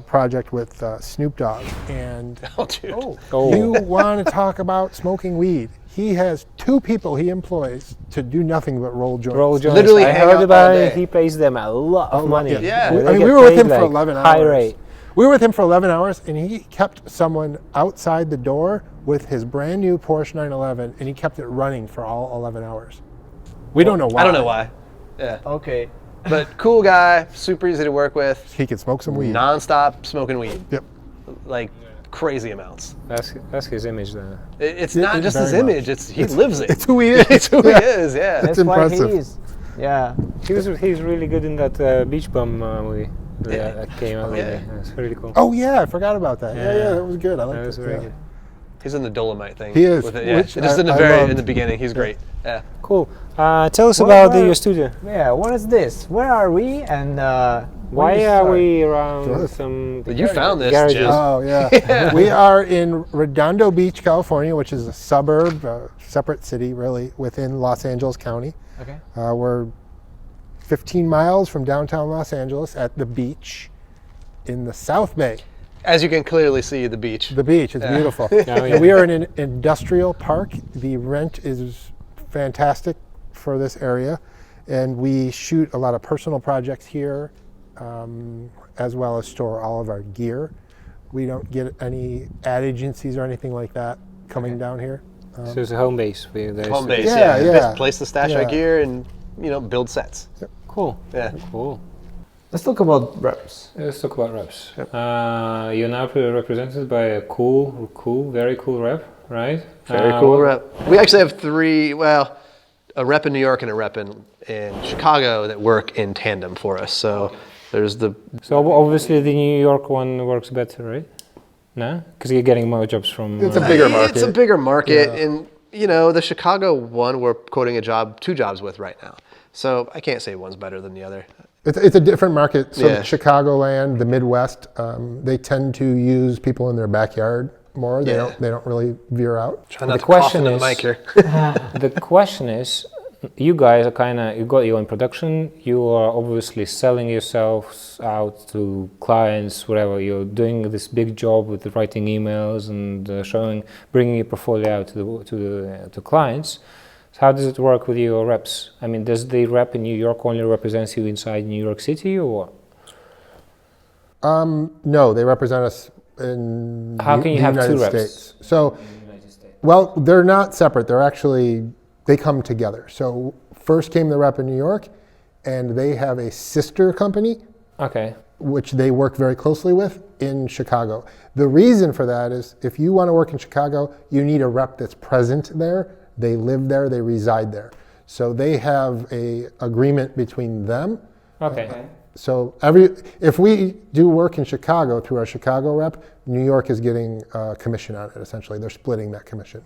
Speaker 3: project with Snoop Dogg, and
Speaker 4: Oh, dude.
Speaker 3: you want to talk about smoking weed. He has 2 people he employs to do nothing but roll joints.
Speaker 2: Roll joints.
Speaker 4: Literally
Speaker 2: I
Speaker 4: hang out
Speaker 2: heard
Speaker 4: all
Speaker 2: about
Speaker 4: day.
Speaker 2: it. He pays them a lot of money.
Speaker 4: Yeah.
Speaker 2: They
Speaker 3: I mean,
Speaker 2: get
Speaker 3: we were with
Speaker 2: paid,
Speaker 3: him for
Speaker 2: like,
Speaker 3: 11
Speaker 2: high
Speaker 3: hours.
Speaker 2: rate.
Speaker 3: We were with him for 11 hours, and he kept someone outside the door with his brand new Porsche 911, and he kept it running for all 11 hours. We don't know why.
Speaker 4: I don't know why. Yeah.
Speaker 1: Okay.
Speaker 4: But cool guy, super easy to work with,
Speaker 3: He could smoke some weed.
Speaker 4: non-stop smoking weed,
Speaker 3: Yep.
Speaker 4: like crazy amounts.
Speaker 2: That's his image there.
Speaker 4: It's
Speaker 3: Yeah,
Speaker 4: not just his
Speaker 3: very much.
Speaker 4: image; he lives it.
Speaker 3: It's who he is.
Speaker 4: It's who he is. Yeah.
Speaker 3: That's
Speaker 1: That's why
Speaker 3: impressive.
Speaker 1: he is. Yeah.
Speaker 2: He's really good in that Beach Bum movie that came out lately. That's really cool.
Speaker 3: Oh, yeah, I forgot about that. Yeah,
Speaker 2: Yeah.
Speaker 3: that was good. I liked
Speaker 2: That was
Speaker 3: it.
Speaker 2: very
Speaker 3: yeah.
Speaker 2: good.
Speaker 4: He's in the Dolomite thing.
Speaker 3: He is,
Speaker 4: With it, yeah.
Speaker 3: which
Speaker 4: Just in the
Speaker 3: I loved.
Speaker 4: in the beginning, he's great. Yeah.
Speaker 2: Cool. Tell us
Speaker 1: What
Speaker 2: about
Speaker 1: about-
Speaker 2: your studio.
Speaker 1: Yeah. What is this? Where are we? And
Speaker 2: Why
Speaker 1: when you
Speaker 2: are
Speaker 1: start?
Speaker 2: we around
Speaker 3: Sure.
Speaker 2: some?
Speaker 4: But you found this,
Speaker 2: garages.
Speaker 4: Jim.
Speaker 3: Oh, yeah. We are in Redondo Beach, California, which is a suburb, separate city, really, within Los Angeles County.
Speaker 1: Okay.
Speaker 3: We're 15 miles from downtown Los Angeles at the beach in the South Bay.
Speaker 4: As you can clearly see, the beach.
Speaker 3: The beach is beautiful.
Speaker 2: yeah.
Speaker 3: And we are in an industrial park. The rent is fantastic for this area. And we shoot a lot of personal projects here, as well as store all of our gear. We don't get any ad agencies or anything like that coming down here.
Speaker 2: So it's a home base for you guys.
Speaker 4: Home base.
Speaker 3: Yeah,
Speaker 4: Yeah.
Speaker 3: yeah.
Speaker 4: Best place to stash our
Speaker 3: Yeah.
Speaker 4: gear and build sets.
Speaker 2: Cool.
Speaker 4: Yeah.
Speaker 2: Cool.
Speaker 1: Let's talk about reps.
Speaker 2: Let's talk about reps. You're now represented by a very cool rep, right?
Speaker 4: Very cool rep. We actually have 3. Well, a rep in New York and a rep in Chicago that work in tandem for us. So there's the
Speaker 2: So obviously the New York one works better, right? No, because you're getting more jobs from.
Speaker 3: It's a bigger market.
Speaker 4: It's a bigger market,
Speaker 3: Yeah.
Speaker 4: and the Chicago one we're quoting 2 jobs with right now. So I can't say one's better than the other.
Speaker 3: It's a different market. So
Speaker 4: Yeah.
Speaker 3: Chicagoland, the Midwest, they tend to use people in their backyard more.
Speaker 4: Yeah.
Speaker 3: They don't really veer out.
Speaker 4: Try not
Speaker 2: The
Speaker 4: to cough
Speaker 2: question
Speaker 4: into the
Speaker 2: is-
Speaker 4: mic here.
Speaker 2: The question is, you guys are you got your own production. You are obviously selling yourselves out to clients, whatever. You're doing this big job with writing emails and bringing your portfolio out to clients. So how does it work with your reps? I mean, does the rep in New York only represent you inside New York City, or what?
Speaker 3: No, they represent us in
Speaker 2: How can you
Speaker 3: the
Speaker 2: have
Speaker 3: United
Speaker 2: 2 reps?
Speaker 3: States. So, well, they're not separate. They come together. So first came the rep in New York, and they have a sister company
Speaker 2: Okay.
Speaker 3: which they work very closely with in Chicago. The reason for that is if you want to work in Chicago, you need a rep that's present there. They live there, they reside there. So they have a agreement between them.
Speaker 2: Okay.
Speaker 3: So if we do work in Chicago through our Chicago rep, New York is getting commission on it, essentially. They're splitting that commission.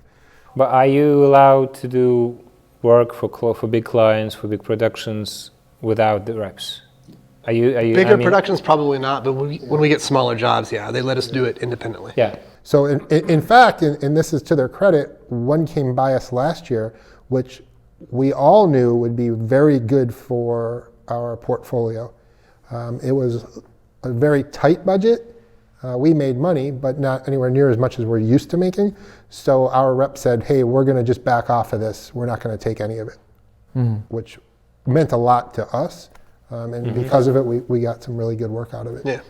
Speaker 2: But are you allowed to do work for big clients, for big productions without the reps? Are you
Speaker 4: Bigger productions, probably not, but when we get smaller jobs, yeah, they let us do it independently.
Speaker 2: Yeah.
Speaker 3: So in fact, and this is to their credit, one came by us last year, which we all knew would be very good for our portfolio. It was a very tight budget. We made money, but not anywhere near as much as we're used to making. So our rep said, hey, we're going to just back off of this. We're not going to take any of it, which meant a lot to us. And because of it, we got some really good work out of it.
Speaker 4: Yeah.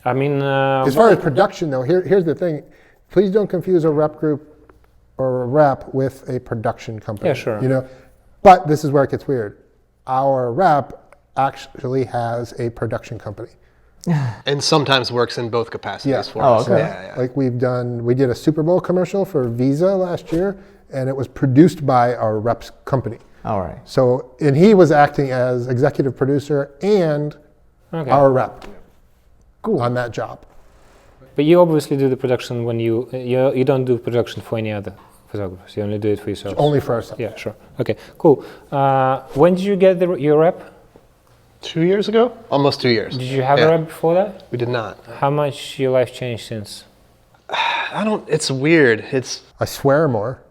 Speaker 2: I mean,
Speaker 3: as far as production, though, here's the thing. Please don't confuse a rep group or a rep with a production company.
Speaker 2: Yeah, sure.
Speaker 3: You know, but this is where it gets weird. Our rep actually has a production company.
Speaker 4: And sometimes works in both capacities for us.
Speaker 1: okay.
Speaker 4: Yeah.
Speaker 3: Like we did a Super Bowl commercial for Visa last year, and it was produced by our rep's company.
Speaker 1: All right.
Speaker 3: So, and he was acting as executive producer and our rep on that job.
Speaker 2: But you obviously do the production when you don't do production for any other photographers. You only do it for yourself.
Speaker 3: Only for ourselves.
Speaker 2: Yeah, sure. Okay, cool. When did you get your rep?
Speaker 4: 2 years ago? Almost 2 years.
Speaker 2: Did you have a rep before that?
Speaker 4: We did not.
Speaker 2: How much your life changed since?
Speaker 4: It's weird.
Speaker 3: I swear more.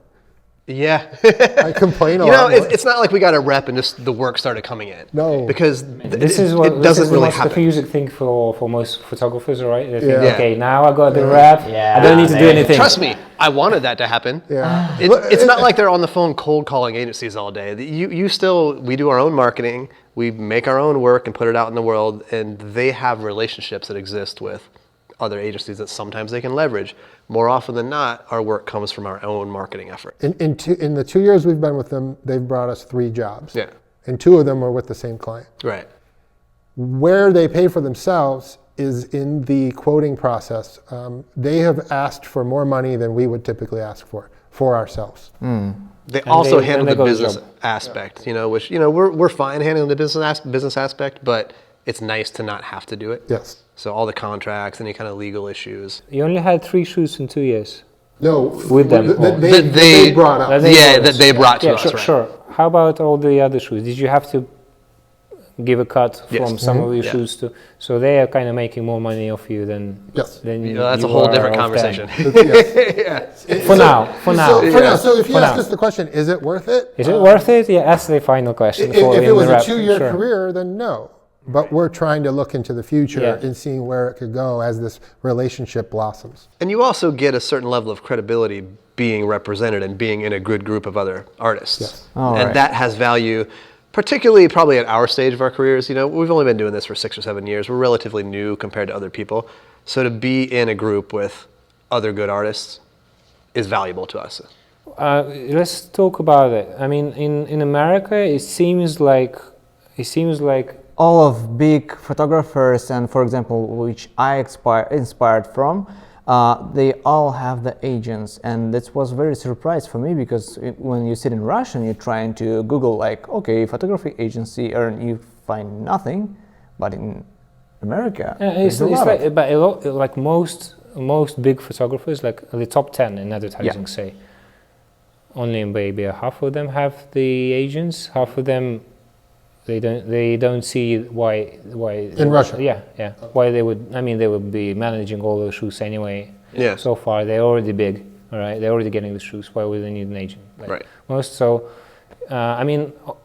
Speaker 4: Yeah.
Speaker 3: I complain a
Speaker 4: You know,
Speaker 3: lot more.
Speaker 4: it's not like we got a rep and just the work started coming in.
Speaker 3: No.
Speaker 4: Because
Speaker 2: This is
Speaker 4: it doesn't really
Speaker 2: the
Speaker 4: happen.
Speaker 2: confusing thing for most photographers, right? They think,
Speaker 3: Yeah.
Speaker 2: okay, now I got the rep,
Speaker 1: Yeah.
Speaker 2: I don't need to do anything.
Speaker 4: Trust me, I wanted that to happen.
Speaker 3: Yeah.
Speaker 4: It's not like they're on the phone cold calling agencies all day. We do our own marketing, we make our own work and put it out in the world, and they have relationships that exist with other agencies that sometimes they can leverage. More often than not, our work comes from our own marketing effort.
Speaker 3: In the 2 years we've been with them, they've brought us 3 jobs.
Speaker 4: Yeah.
Speaker 3: And 2 of them were with the same client.
Speaker 4: Right.
Speaker 3: Where they pay for themselves is in the quoting process. They have asked for more money than we would typically ask for ourselves.
Speaker 4: They also
Speaker 2: they-
Speaker 4: handle
Speaker 2: and they
Speaker 4: the
Speaker 2: go to
Speaker 4: business
Speaker 2: job.
Speaker 4: aspect, which we're fine handling the business aspect, but it's nice to not have to do it.
Speaker 3: Yes.
Speaker 4: So all the contracts, any kind of legal issues.
Speaker 2: You only had 3 shoots in 2 years.
Speaker 3: No.
Speaker 2: With them.
Speaker 3: They brought up.
Speaker 4: That they brought to
Speaker 2: Yeah,
Speaker 4: us,
Speaker 2: sure,
Speaker 4: right?
Speaker 2: sure. How about all the other shoots? Did you have to give a cut from
Speaker 4: Yes.
Speaker 2: some of your
Speaker 4: Yeah.
Speaker 2: shoots to? So they are kind of making more money off you than
Speaker 3: Yes.
Speaker 4: That's
Speaker 2: you
Speaker 4: a whole
Speaker 2: are
Speaker 4: different
Speaker 2: off them.
Speaker 4: conversation.
Speaker 2: For now.
Speaker 3: So if you
Speaker 2: For
Speaker 3: ask
Speaker 2: now.
Speaker 3: us the question, is it worth it?
Speaker 2: Is it worth it? Yeah, that's the final question.
Speaker 3: If
Speaker 2: for
Speaker 3: it
Speaker 2: in
Speaker 3: was
Speaker 2: the
Speaker 3: a
Speaker 2: rep.
Speaker 3: 2-year
Speaker 2: Sure.
Speaker 3: career, then no. But we're trying to look into the future
Speaker 2: Yeah.
Speaker 3: and seeing where it could go as this relationship blossoms.
Speaker 4: And you also get a certain level of credibility being represented and being in a good group of other artists.
Speaker 3: Yes.
Speaker 1: All
Speaker 4: And
Speaker 1: right.
Speaker 4: that has value, particularly probably at our stage of our careers. We've only been doing this for 6 or 7 years. We're relatively new compared to other people. So to be in a group with other good artists is valuable to us.
Speaker 2: Let's talk about it. I mean, in America, it seems like
Speaker 1: All of big photographers, and for example, which I inspired from, they all have the agents, and that was very surprise for me because when you sit in Russia and you're trying to Google okay, photography agency, and you find nothing, but in America,
Speaker 2: it's
Speaker 1: there's a lot of-
Speaker 2: but a lot, like most big photographers, like the top 10 in advertising, say, only maybe half of them have the agents, half of them. They don't see why
Speaker 3: In Russia?
Speaker 2: Yeah. Why they would be managing all those shoots anyway.
Speaker 4: Yeah.
Speaker 2: So far they're already big, all right. They're already getting the shoots. Why would they need an agent?
Speaker 4: Right.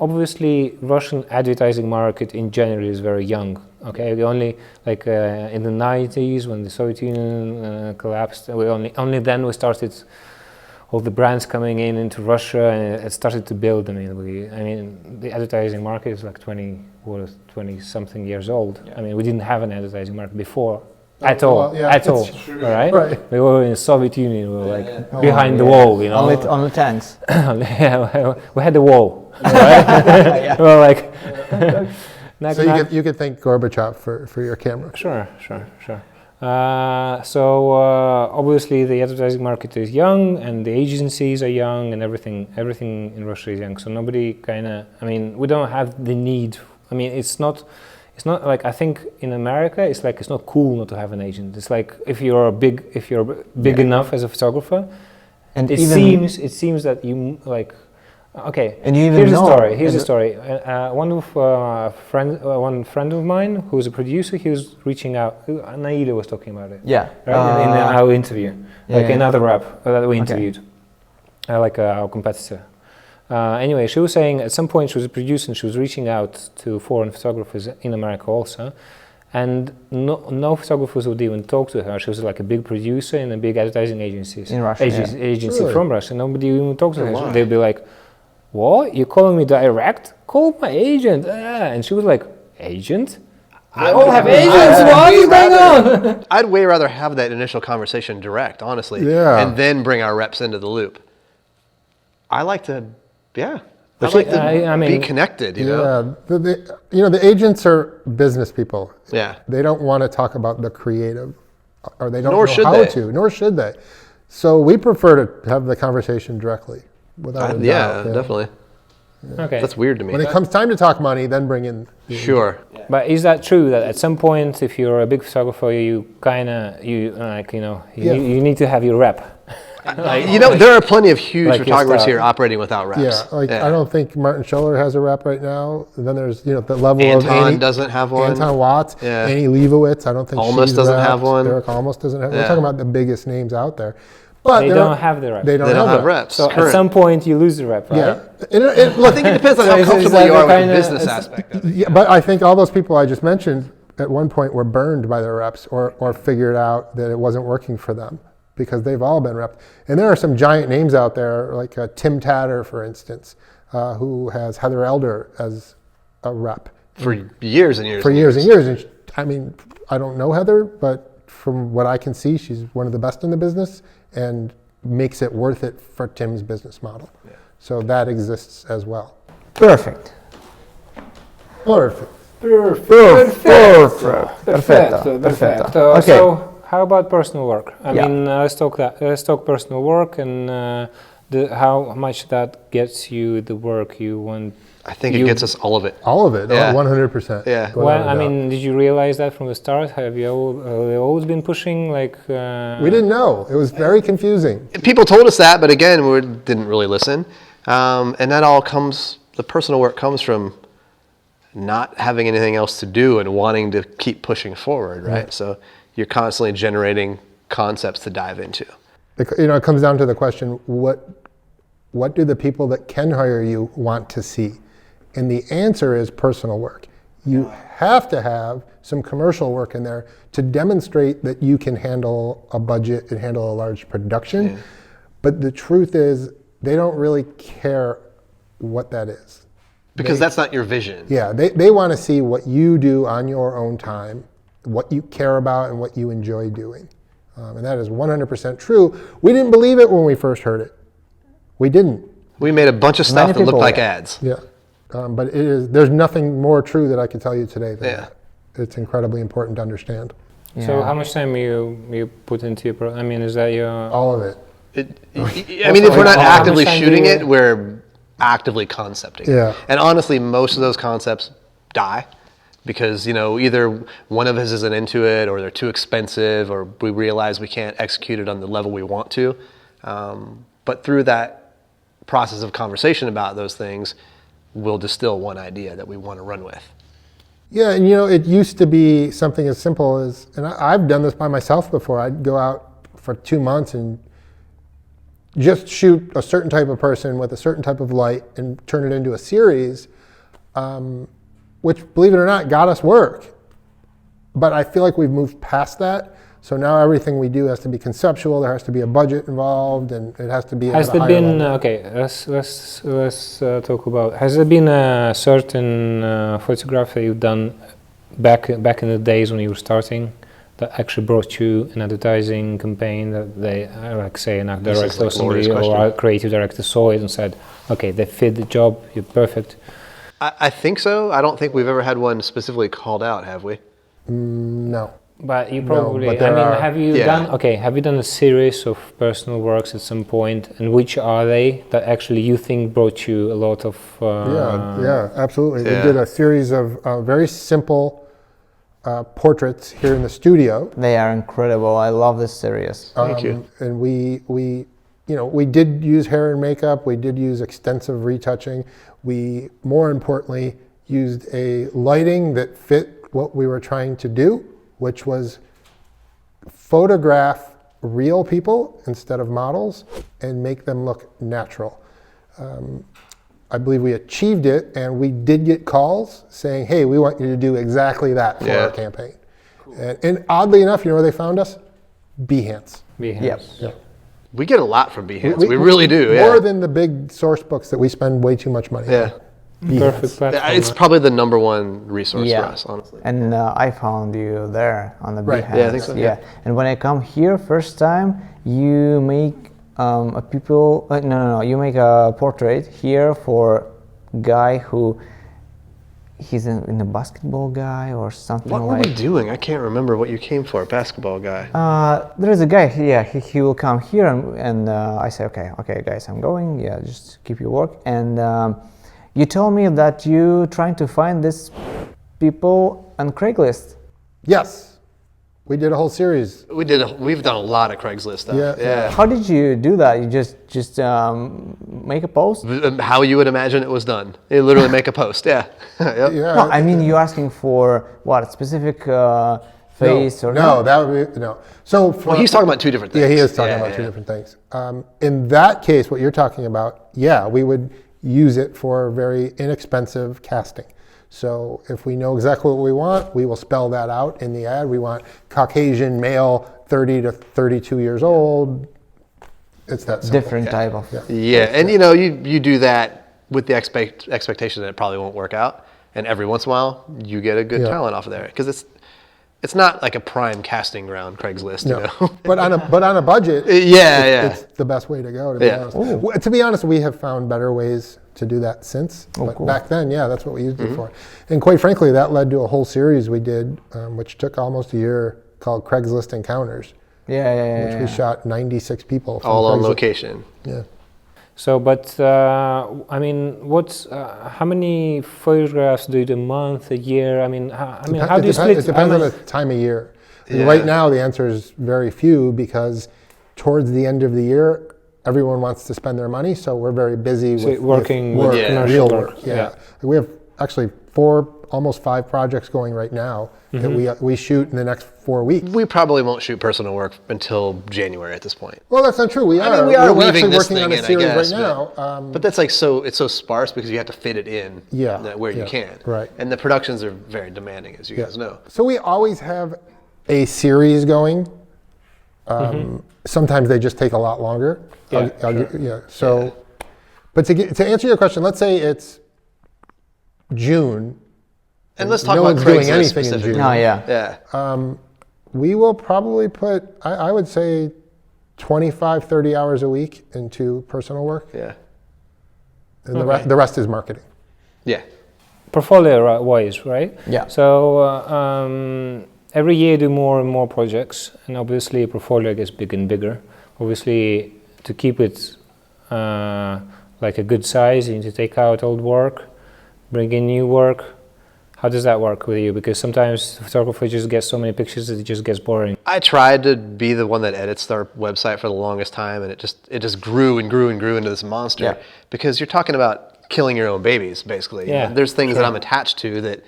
Speaker 2: Obviously Russian advertising market in general is very young. Okay, we only in the 90s when the Soviet Union collapsed. Only then we started. All the brands coming into Russia, and it started to build. The advertising market is like 20 something years old.
Speaker 3: Yeah.
Speaker 2: I mean, we didn't have an advertising market before at all.
Speaker 3: Well, yeah,
Speaker 2: at all. All right?
Speaker 3: Right.
Speaker 2: We were in the Soviet Union. We were behind the wall.
Speaker 1: Only tanks.
Speaker 2: Yeah, we had the wall. Right? We were
Speaker 3: So you could thank Gorbachev for your camera.
Speaker 2: Sure. Obviously the advertising market is young and the agencies are young and everything in Russia is young. So nobody we don't have the need. I mean, it's not like, I think in America it's like it's not cool not to have an agent. It's like if you're big enough as a photographer, and it seems that you like. Okay,
Speaker 1: and you even
Speaker 2: here's
Speaker 1: know.
Speaker 2: Here's a story. One friend of mine who's a producer, he was reaching out. Naila was talking about it.
Speaker 1: Yeah.
Speaker 2: Right? In our interview, another rep that we interviewed, our competitor. Anyway, she was saying at some point she was a producer and she was reaching out to foreign photographers in America also, and no photographers would even talk to her. She was like a big producer in a big advertising agency
Speaker 3: Really?
Speaker 2: from Russia. Nobody even talked to her. They'd be like, "What? You're calling me direct? Call my agent." And she was like, "Agent? I all have agents. What is going on?"
Speaker 4: I'd way rather have that initial conversation direct, honestly, and then bring our reps into the loop. I like to, be connected. You know,
Speaker 3: the agents are business people.
Speaker 4: Yeah,
Speaker 3: they don't want to talk about the creative, or they don't
Speaker 4: nor
Speaker 3: know
Speaker 4: should
Speaker 3: how
Speaker 4: they.
Speaker 3: to. Nor should they. So we prefer to have the conversation directly. Without a doubt,
Speaker 4: yeah, definitely.
Speaker 2: Okay,
Speaker 4: that's weird to me.
Speaker 3: When it comes time to talk money, then bring in.
Speaker 4: Sure.
Speaker 2: But is that true that at some point, if you're a big photographer, you need to have your rep?
Speaker 4: There are plenty of huge photographers here operating without reps.
Speaker 3: Yeah, I don't think Martin Scholler has a rep right now. And then there's the level
Speaker 4: Anton
Speaker 3: of Annie
Speaker 4: doesn't have one.
Speaker 3: Anton Watts,
Speaker 4: Yeah.
Speaker 3: Annie Leibovitz. I don't think
Speaker 4: Almost
Speaker 3: she's
Speaker 4: doesn't
Speaker 3: repped.
Speaker 4: have one.
Speaker 3: Derek almost doesn't have.
Speaker 4: Yeah.
Speaker 3: We're talking about the biggest names out there, but
Speaker 2: They don't have the rep.
Speaker 3: They don't have
Speaker 4: reps.
Speaker 2: So at some point you lose the rep, right?
Speaker 3: Yeah,
Speaker 4: I think it depends on how comfortable you are with the business aspect of it.
Speaker 3: Yeah, but I think all those people I just mentioned at one point were burned by their reps or figured out that it wasn't working for them because they've all been repped. And there are some giant names out there, like Tim Tatter, for instance, who has Heather Elder as a rep.
Speaker 4: For years and years.
Speaker 3: For years and years. And I mean, I don't know Heather, but from what I can see, she's one of the best in the business and makes it worth it for Tim's business model. Yeah. So that exists as well.
Speaker 1: Perfect.
Speaker 2: Perfetto.
Speaker 1: Okay.
Speaker 2: So how about personal work? I mean, let's talk personal work and how much that gets you the work you want.
Speaker 4: I think it gets us all of it.
Speaker 3: All of it,
Speaker 4: Yeah.
Speaker 3: 100%.
Speaker 4: Yeah.
Speaker 2: Well, I mean, did you realize that from the start? Have you always been pushing like?
Speaker 3: We didn't know. It was very confusing.
Speaker 4: People told us that, but again, we didn't really listen. And that all the personal work comes from not having anything else to do and wanting to keep pushing forward, right?
Speaker 3: Yeah.
Speaker 4: So you're constantly generating concepts to dive into.
Speaker 3: It comes down to the question, what do the people that can hire you want to see? And the answer is personal work. You have to have some commercial work in there to demonstrate that you can handle a budget and handle a large production. Yeah. But the truth is, they don't really care what that is.
Speaker 4: Because that's not your vision.
Speaker 3: Yeah, they want to see what you do on your own time, what you care about and what you enjoy doing. And that is 100% true. We didn't believe it when we first heard it. We didn't.
Speaker 4: We made a bunch of stuff that looked like ads.
Speaker 3: Yeah, but there's nothing more true that I can tell you today than that. It's incredibly important to understand.
Speaker 2: Yeah. So how much time you put into your I mean, is that your...
Speaker 3: All of it.
Speaker 4: I mean, if we're not actively shooting it, we're actively concepting.
Speaker 3: Yeah.
Speaker 4: And honestly, most of those concepts die because, either one of us isn't into it or they're too expensive or we realize we can't execute it on the level we want to. But through that process of conversation about those things, we'll distill one idea that we want to run with.
Speaker 3: Yeah, and it used to be something as simple as, and I've done this by myself before, I'd go out for 2 months and just shoot a certain type of person with a certain type of light and turn it into a series, which, believe it or not, got us work. But I feel like we've moved past that. So now everything we do has to be conceptual. There has to be a budget involved, and it has to be.
Speaker 2: Has there been let's talk about. Has there been a certain photograph that you've done back in the days when you were starting that actually brought you an advertising campaign that they, like say, an art director or somebody or a creative director saw it and said, "Okay, they fit the job. You're perfect."
Speaker 4: I think so. I don't think we've ever had one specifically called out, have we?
Speaker 3: No.
Speaker 2: But you probably,
Speaker 3: but there are-
Speaker 2: have you have you done a series of personal works at some point, and which are they that actually you think brought you a lot of...
Speaker 3: Yeah, absolutely.
Speaker 4: Yeah.
Speaker 3: We did a series of very simple portraits here in the studio.
Speaker 1: They are incredible. I love this series.
Speaker 4: Thank you.
Speaker 3: And we did use hair and makeup. We did use extensive retouching. We, more importantly, used a lighting that fit what we were trying to do, which was photograph real people instead of models and make them look natural. I believe we achieved it, and we did get calls saying, hey, we want you to do exactly that for our campaign. And oddly enough, you know where they found us? Behance.
Speaker 1: Yep.
Speaker 3: Yeah.
Speaker 4: We get a lot from Behance. We really do. Yeah.
Speaker 3: More than the big source books that we spend way too much money on.
Speaker 4: Yeah.
Speaker 2: Perfect platform.
Speaker 4: It's probably the number one resource
Speaker 1: Yeah.
Speaker 4: for us, honestly.
Speaker 1: And I found you there on the
Speaker 3: Right.
Speaker 1: Behance.
Speaker 4: Yeah, I think so, yeah.
Speaker 1: And when I come here first time, you make you make a portrait here for guy who he's in a basketball guy or something
Speaker 4: What were
Speaker 1: like.
Speaker 4: we doing? I can't remember what you came for. Basketball guy.
Speaker 1: There is a guy. Yeah, he will come here and I say, okay, guys, I'm going. Yeah, just keep your work. And you told me that you trying to find these people on Craigslist.
Speaker 3: Yes. We did a whole series.
Speaker 4: We've done a lot of Craigslist stuff.
Speaker 3: Yeah.
Speaker 1: How did you do that? You just make a post?
Speaker 4: How you would imagine it was done. You literally make a post. Yeah. Yep.
Speaker 3: Yeah.
Speaker 1: No, I mean, you're asking for what, specific face or
Speaker 3: no, that would be no. So
Speaker 4: Well, he's talking about two different things.
Speaker 3: Yeah, he is talking about two different things. In that case, what you're talking about, we would use it for very inexpensive casting. So if we know exactly what we want, we will spell that out in the ad. We want Caucasian male, 30 to 32 years old. It's that simple.
Speaker 1: different type of.
Speaker 4: Yeah, and you do that with the expectation that it probably won't work out, and every once in a while you get a good talent off of there because it's not like a prime casting ground, Craigslist.
Speaker 3: No.
Speaker 4: You know?
Speaker 3: but on a budget,
Speaker 4: it's
Speaker 3: the best way to go. To be honest. To be honest, we have found better ways to do that since. But
Speaker 1: cool.
Speaker 3: back then, that's what we used it for. And quite frankly, that led to a whole series we did, which took almost a year, called Craigslist Encounters. Which we shot 96 people. From
Speaker 4: all on
Speaker 3: Craigslist.
Speaker 4: location.
Speaker 3: Yeah.
Speaker 2: So, but how many photographs do you do a month, a year? How do you split?
Speaker 3: It depends on the time of year.
Speaker 4: Yeah.
Speaker 3: Right now, the answer is very few because towards the end of the year, everyone wants to spend their money, so we're very busy with
Speaker 2: working
Speaker 3: work,
Speaker 2: with commercial
Speaker 3: real
Speaker 2: work.
Speaker 3: work. Yeah. We have actually almost 5 projects going right now that we shoot in the next 4 weeks.
Speaker 4: We probably won't shoot personal work until January at this point.
Speaker 3: Well, that's not true. We are.
Speaker 4: We are
Speaker 3: We're
Speaker 4: weaving
Speaker 3: actually
Speaker 4: this
Speaker 3: working on
Speaker 4: thing
Speaker 3: a
Speaker 4: in,
Speaker 3: series
Speaker 4: I guess,
Speaker 3: right now.
Speaker 4: but that's like it's so sparse because you have to fit it in where you can.
Speaker 3: Right.
Speaker 4: And the productions are very demanding, as you guys know.
Speaker 3: So we always have a series going. Sometimes they just take a lot longer. But to answer your question, let's say it's June.
Speaker 4: And let's talk
Speaker 3: no
Speaker 4: about
Speaker 3: one's doing
Speaker 4: Craigslist
Speaker 3: anything in
Speaker 4: specifically.
Speaker 3: June.
Speaker 1: No, yeah.
Speaker 4: Yeah.
Speaker 3: We will probably put, I would say, 25, 30 hours a week into personal work.
Speaker 4: Yeah.
Speaker 3: And the rest is marketing.
Speaker 4: Yeah.
Speaker 2: Portfolio wise, right?
Speaker 1: Yeah.
Speaker 2: So every year you do more and more projects, and obviously portfolio gets bigger and bigger. Obviously, to keep it like a good size, you need to take out old work, bring in new work. How does that work with you? Because sometimes the photographer just gets so many pictures that it just gets boring.
Speaker 4: I tried to be the one that edits our website for the longest time, and it just grew and grew and grew into this monster.
Speaker 1: Yeah.
Speaker 4: Because you're talking about killing your own babies, basically.
Speaker 2: Yeah,
Speaker 4: There's things that I'm attached to that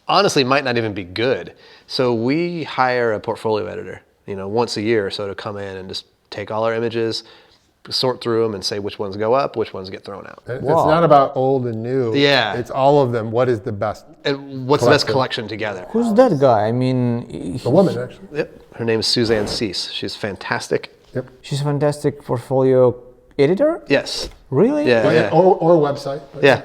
Speaker 4: honestly might not even be good. So we hire a portfolio editor, once a year or so to come in and just take all our images, sort through them, and say which ones go up, which ones get thrown out.
Speaker 3: It's not about old and new.
Speaker 4: Yeah.
Speaker 3: It's all of them. What is the best?
Speaker 4: And what's the best collection together?
Speaker 1: Who's that guy? I mean,
Speaker 3: A woman, actually.
Speaker 4: Yep. Her name is Suzanne Cease. She's fantastic.
Speaker 3: Yep.
Speaker 1: she's a fantastic portfolio editor.
Speaker 4: Yes.
Speaker 1: Really?
Speaker 4: Yeah.
Speaker 3: Or website.
Speaker 4: Yeah.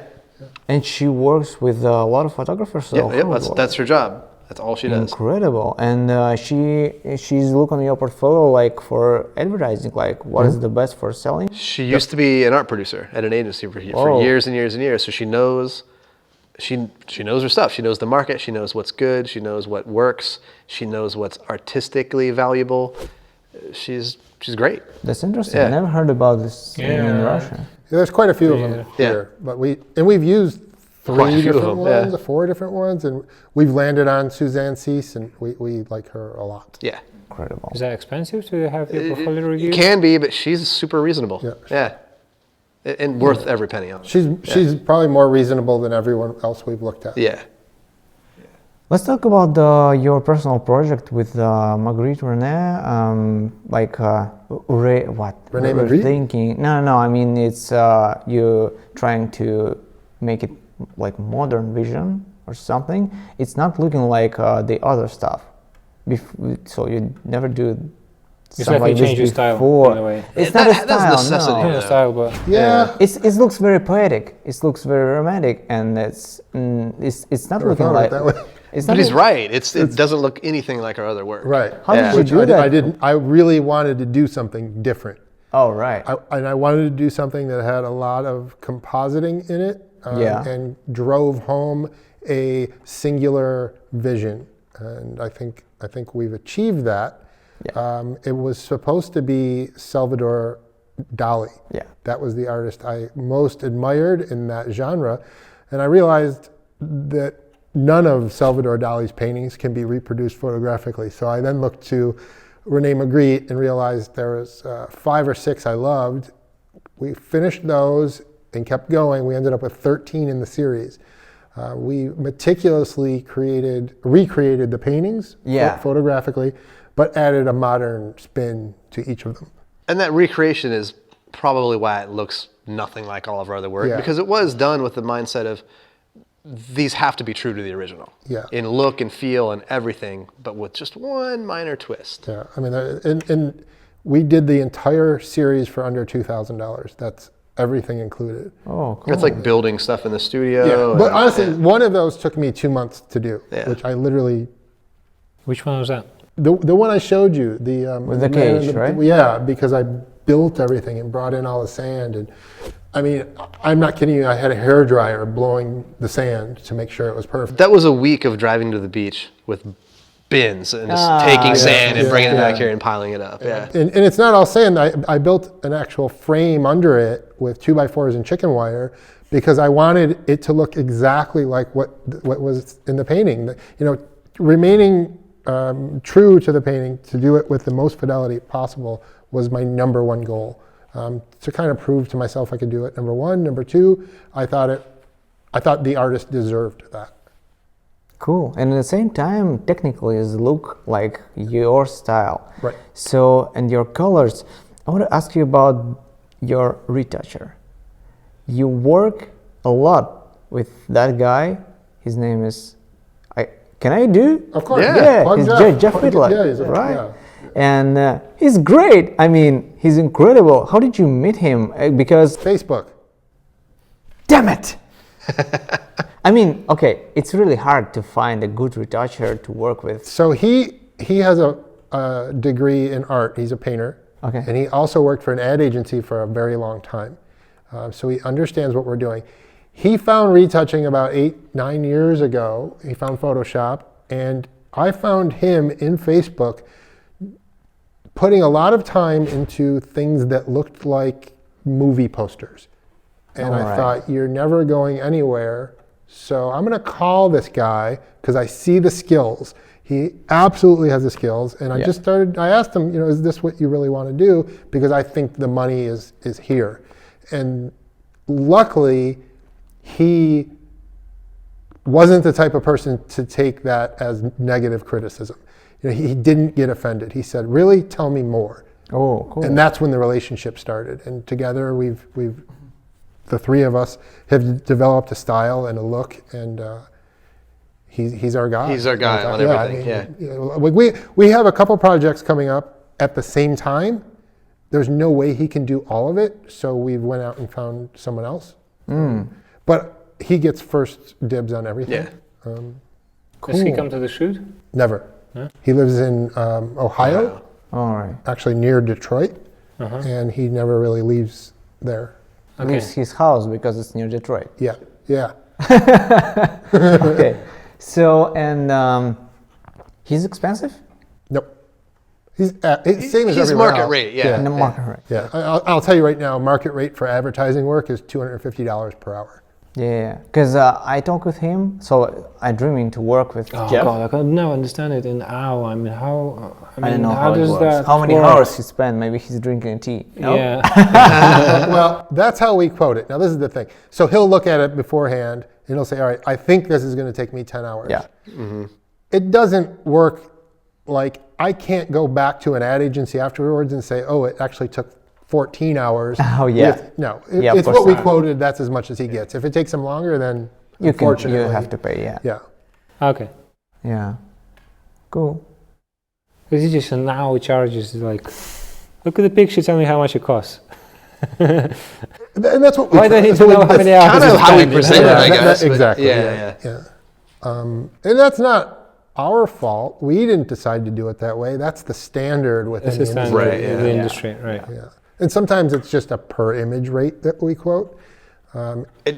Speaker 1: And she works with a lot of photographers. So
Speaker 4: That's her job. That's all she does.
Speaker 1: incredible. And she's looking at your portfolio like for advertising, like what is the best for selling.
Speaker 4: She used to be an art producer at an agency for years and years and years, so she knows she knows her stuff. She knows the market. She knows what's good. She knows what works. She knows what's artistically valuable. She's great.
Speaker 1: That's interesting.
Speaker 4: Yeah.
Speaker 1: I never heard about this in
Speaker 2: Yeah.
Speaker 1: Russia.
Speaker 3: Yeah, there's quite a few of them here, but we've used
Speaker 4: Quite a
Speaker 3: 3
Speaker 4: few of
Speaker 3: different
Speaker 4: them,
Speaker 3: ones, or 4 different ones, and we've landed on Suzanne Cease, and we like her a lot.
Speaker 4: Yeah.
Speaker 1: Incredible.
Speaker 2: Is that expensive to have your portfolio
Speaker 4: It
Speaker 2: reviewed?
Speaker 4: can be, but she's super reasonable.
Speaker 3: Yeah.
Speaker 4: Yeah. And worth every penny of it.
Speaker 3: She's probably more reasonable than everyone else we've looked at.
Speaker 4: Yeah.
Speaker 1: Let's talk about your personal project with Magritt, Rene.
Speaker 3: Rene
Speaker 1: We were
Speaker 3: Magritt?
Speaker 1: thinking. No. I mean, it's you trying to make it like modern vision or something. It's not looking like the other stuff. So you never do.
Speaker 2: You
Speaker 1: something like
Speaker 2: slightly change your
Speaker 1: this
Speaker 2: style
Speaker 1: before.
Speaker 2: in a way.
Speaker 1: It's
Speaker 4: That-
Speaker 1: not a
Speaker 4: that's
Speaker 1: style.
Speaker 4: necessity.
Speaker 1: No.
Speaker 2: Not a style, but
Speaker 3: Yeah.
Speaker 1: It looks very poetic. It looks very romantic, and it's not
Speaker 3: Never
Speaker 1: looking
Speaker 3: thought of
Speaker 1: like
Speaker 3: it that way.
Speaker 1: It's
Speaker 4: But
Speaker 1: not
Speaker 4: he's
Speaker 1: look-
Speaker 4: right. It doesn't look anything like our other work.
Speaker 3: Right.
Speaker 1: How did you
Speaker 3: Which
Speaker 1: do that?
Speaker 3: I didn't. I really wanted to do something different.
Speaker 1: Oh right.
Speaker 3: I wanted to do something that had a lot of compositing in it,
Speaker 1: Yeah.
Speaker 3: and drove home a singular vision. And I think we've achieved that.
Speaker 1: Yeah.
Speaker 3: It was supposed to be Salvador Dali.
Speaker 1: Yeah.
Speaker 3: That was the artist I most admired in that genre, and I realized that none of Salvador Dali's paintings can be reproduced photographically. So I then looked to Rene Magritt and realized there was 5 or 6 I loved. We finished those and kept going. We ended up with 13 in the series. We meticulously recreated the paintings photographically, but added a modern spin to each of them.
Speaker 4: And that recreation is probably why it looks nothing like all of our other work,
Speaker 3: Yeah.
Speaker 4: because it was done with the mindset of these have to be true to the original.
Speaker 3: Yeah.
Speaker 4: In look and feel and everything, but with just one minor twist.
Speaker 3: Yeah, I mean, and we did the entire series for under $2,000. That's everything included.
Speaker 1: Oh, cool.
Speaker 4: It's like building stuff in the studio.
Speaker 3: Yeah, but
Speaker 4: and-
Speaker 3: honestly, one of those took me 2 months to do,
Speaker 4: Yeah.
Speaker 3: which I literally.
Speaker 2: which one was that?
Speaker 3: The one I showed you,
Speaker 1: With the
Speaker 3: man in
Speaker 1: cage, right?
Speaker 3: Yeah, because I built everything and brought in all the sand, and I mean, I'm not kidding you. I had a hairdryer blowing the sand to make sure it was perfect.
Speaker 4: That was a week of driving to the beach with bins and just taking sand and bringing it back here and piling it up. Yeah.
Speaker 3: And it's not all sand. I built an actual frame under it with 2x4s and chicken wire because I wanted it to look exactly like what was in the painting. You know, remaining true to the painting, to do it with the most fidelity possible was my number one goal. To kind of prove to myself I could do it. Number one. Number two, I thought the artist deserved that.
Speaker 1: Cool. And at the same time, technically, it look like your style.
Speaker 3: Right.
Speaker 1: So, and your colors. I want to ask you about your retoucher. You work a lot with that guy. His name is. Can I do?
Speaker 3: Of course.
Speaker 4: Yeah.
Speaker 3: Plug
Speaker 1: He's
Speaker 3: Jeff.
Speaker 1: Jeff Whitlock.
Speaker 3: Yeah, he's
Speaker 1: right.
Speaker 3: Yeah.
Speaker 1: And he's great. I mean, he's incredible. How did you meet him? Because
Speaker 3: Facebook.
Speaker 1: damn it. I mean, okay, it's really hard to find a good retoucher to work with.
Speaker 3: So he has a degree in art. He's a painter.
Speaker 1: Okay.
Speaker 3: And he also worked for an ad agency for a very long time. So he understands what we're doing. He found retouching about 8-9 years ago. He found Photoshop, and I found him in Facebook putting a lot of time into things that looked like movie posters. And I
Speaker 1: Alright.
Speaker 3: thought, you're never going anywhere, so I'm going to call this guy because I see the skills. He absolutely has the skills, and I asked him, is this what you really want to do? Because I think the money is here. And luckily, he wasn't the type of person to take that as negative criticism. He didn't get offended. He said, really, tell me more.
Speaker 1: Oh, cool.
Speaker 3: And that's when the relationship started. And together we've the three of us have developed a style and a look, and he's our guy.
Speaker 4: He's our guy on everything,
Speaker 3: We have a couple projects coming up at the same time. There's no way he can do all of it, so we went out and found someone else. But he gets first dibs on everything.
Speaker 4: Yeah.
Speaker 2: Does he come to the shoot?
Speaker 3: Never.
Speaker 2: Huh?
Speaker 3: He lives in Ohio,
Speaker 1: All right.
Speaker 3: actually near Detroit, and he never really leaves there.
Speaker 1: Leaves his house because it's near Detroit.
Speaker 3: Yeah, yeah.
Speaker 1: Okay. So, and he's expensive?
Speaker 3: Nope. He's same as
Speaker 4: He's
Speaker 3: everywhere
Speaker 4: market
Speaker 3: else.
Speaker 4: rate, yeah.
Speaker 1: In the market rate.
Speaker 3: Yeah, I'll tell you right now, market rate for advertising work is $250 per hour.
Speaker 1: Yeah, because I talk with him, so I'm dreaming to work with
Speaker 2: Oh
Speaker 1: Jeff.
Speaker 2: God, I can never understand it. And how? I mean, how?
Speaker 1: I don't know
Speaker 2: how
Speaker 1: how it
Speaker 2: does
Speaker 1: works.
Speaker 2: that?
Speaker 1: How many
Speaker 2: work?
Speaker 1: hours he spent? Maybe he's drinking tea. No?
Speaker 2: Yeah.
Speaker 3: Well, that's how we quote it. Now, this is the thing. So he'll look at it beforehand, and he'll say, all right, I think this is going to take me 10 hours.
Speaker 1: Yeah.
Speaker 3: It doesn't work like I can't go back to an ad agency afterwards and say, oh, it actually took 14 hours.
Speaker 1: Oh, yeah.
Speaker 3: No,
Speaker 1: Yeah, of
Speaker 3: it's
Speaker 1: course
Speaker 3: what we
Speaker 1: not.
Speaker 3: quoted, that's as much as he gets. If it takes him longer, then
Speaker 1: You
Speaker 3: unfortunately.
Speaker 1: have to pay, yeah.
Speaker 3: Yeah.
Speaker 2: Okay.
Speaker 1: Yeah. Cool.
Speaker 2: Because he just now charges like, look at the picture, tell me how much it costs.
Speaker 3: And that's what we
Speaker 2: Why don't you
Speaker 3: that's what
Speaker 2: know how many hours?
Speaker 4: Kind
Speaker 2: it's
Speaker 4: of how we
Speaker 2: spent?
Speaker 4: present it, I
Speaker 3: that-
Speaker 4: guess. but
Speaker 3: exactly.
Speaker 4: Yeah.
Speaker 3: Yeah. And that's not our fault. We didn't decide to do it that way. That's the standard within
Speaker 2: That's
Speaker 3: the
Speaker 2: the
Speaker 3: industry.
Speaker 2: standard
Speaker 4: Right, yeah.
Speaker 2: of the
Speaker 1: Yeah.
Speaker 2: industry, right?
Speaker 3: Yeah. And sometimes it's just a per image rate that we quote.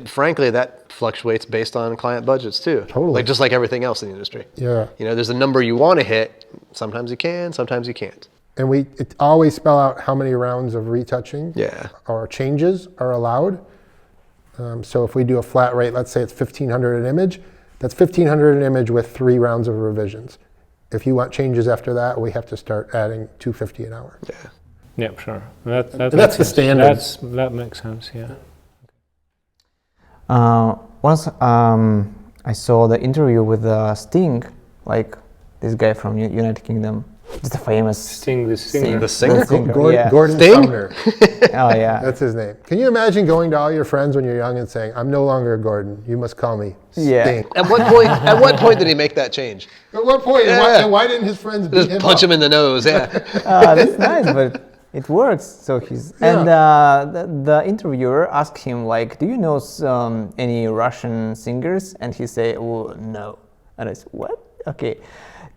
Speaker 4: Frankly, that fluctuates based on client budgets too.
Speaker 3: Totally.
Speaker 4: Like just like everything else in the industry.
Speaker 3: Yeah.
Speaker 4: You know, there's a number you want to hit. Sometimes you can, sometimes you can't.
Speaker 3: And it always spell out how many rounds of retouching
Speaker 4: Yeah.
Speaker 3: or changes are allowed. So if we do a flat rate, let's say it's 1,500 an image, that's 1,500 an image with 3 rounds of revisions. If you want changes after that, we have to start adding $250 an hour.
Speaker 4: Yeah.
Speaker 2: Yeah, sure. That
Speaker 3: that's
Speaker 2: makes
Speaker 3: the
Speaker 2: sense.
Speaker 3: standard.
Speaker 2: That makes sense, yeah.
Speaker 1: Once I saw the interview with Sting, like this guy from United Kingdom, just a famous
Speaker 2: Sting, the singer.
Speaker 4: The singer?
Speaker 1: yeah.
Speaker 3: Gordon
Speaker 4: Sting?
Speaker 3: Sumner,
Speaker 1: Oh yeah.
Speaker 3: that's his name. Can you imagine going to all your friends when you're young and saying, I'm no longer Gordon, you must call me
Speaker 1: Yeah.
Speaker 3: Sting?
Speaker 4: At what point did he make that change?
Speaker 3: At what point?
Speaker 4: Yeah.
Speaker 3: And why didn't his friends beat
Speaker 4: Just
Speaker 3: him
Speaker 4: punch
Speaker 3: up?
Speaker 4: him in the nose, yeah.
Speaker 1: That's nice, but it works. So he's and the interviewer asked him like, "Do you know any Russian singers?" And he say, "Oh no." And I said, "What? Okay.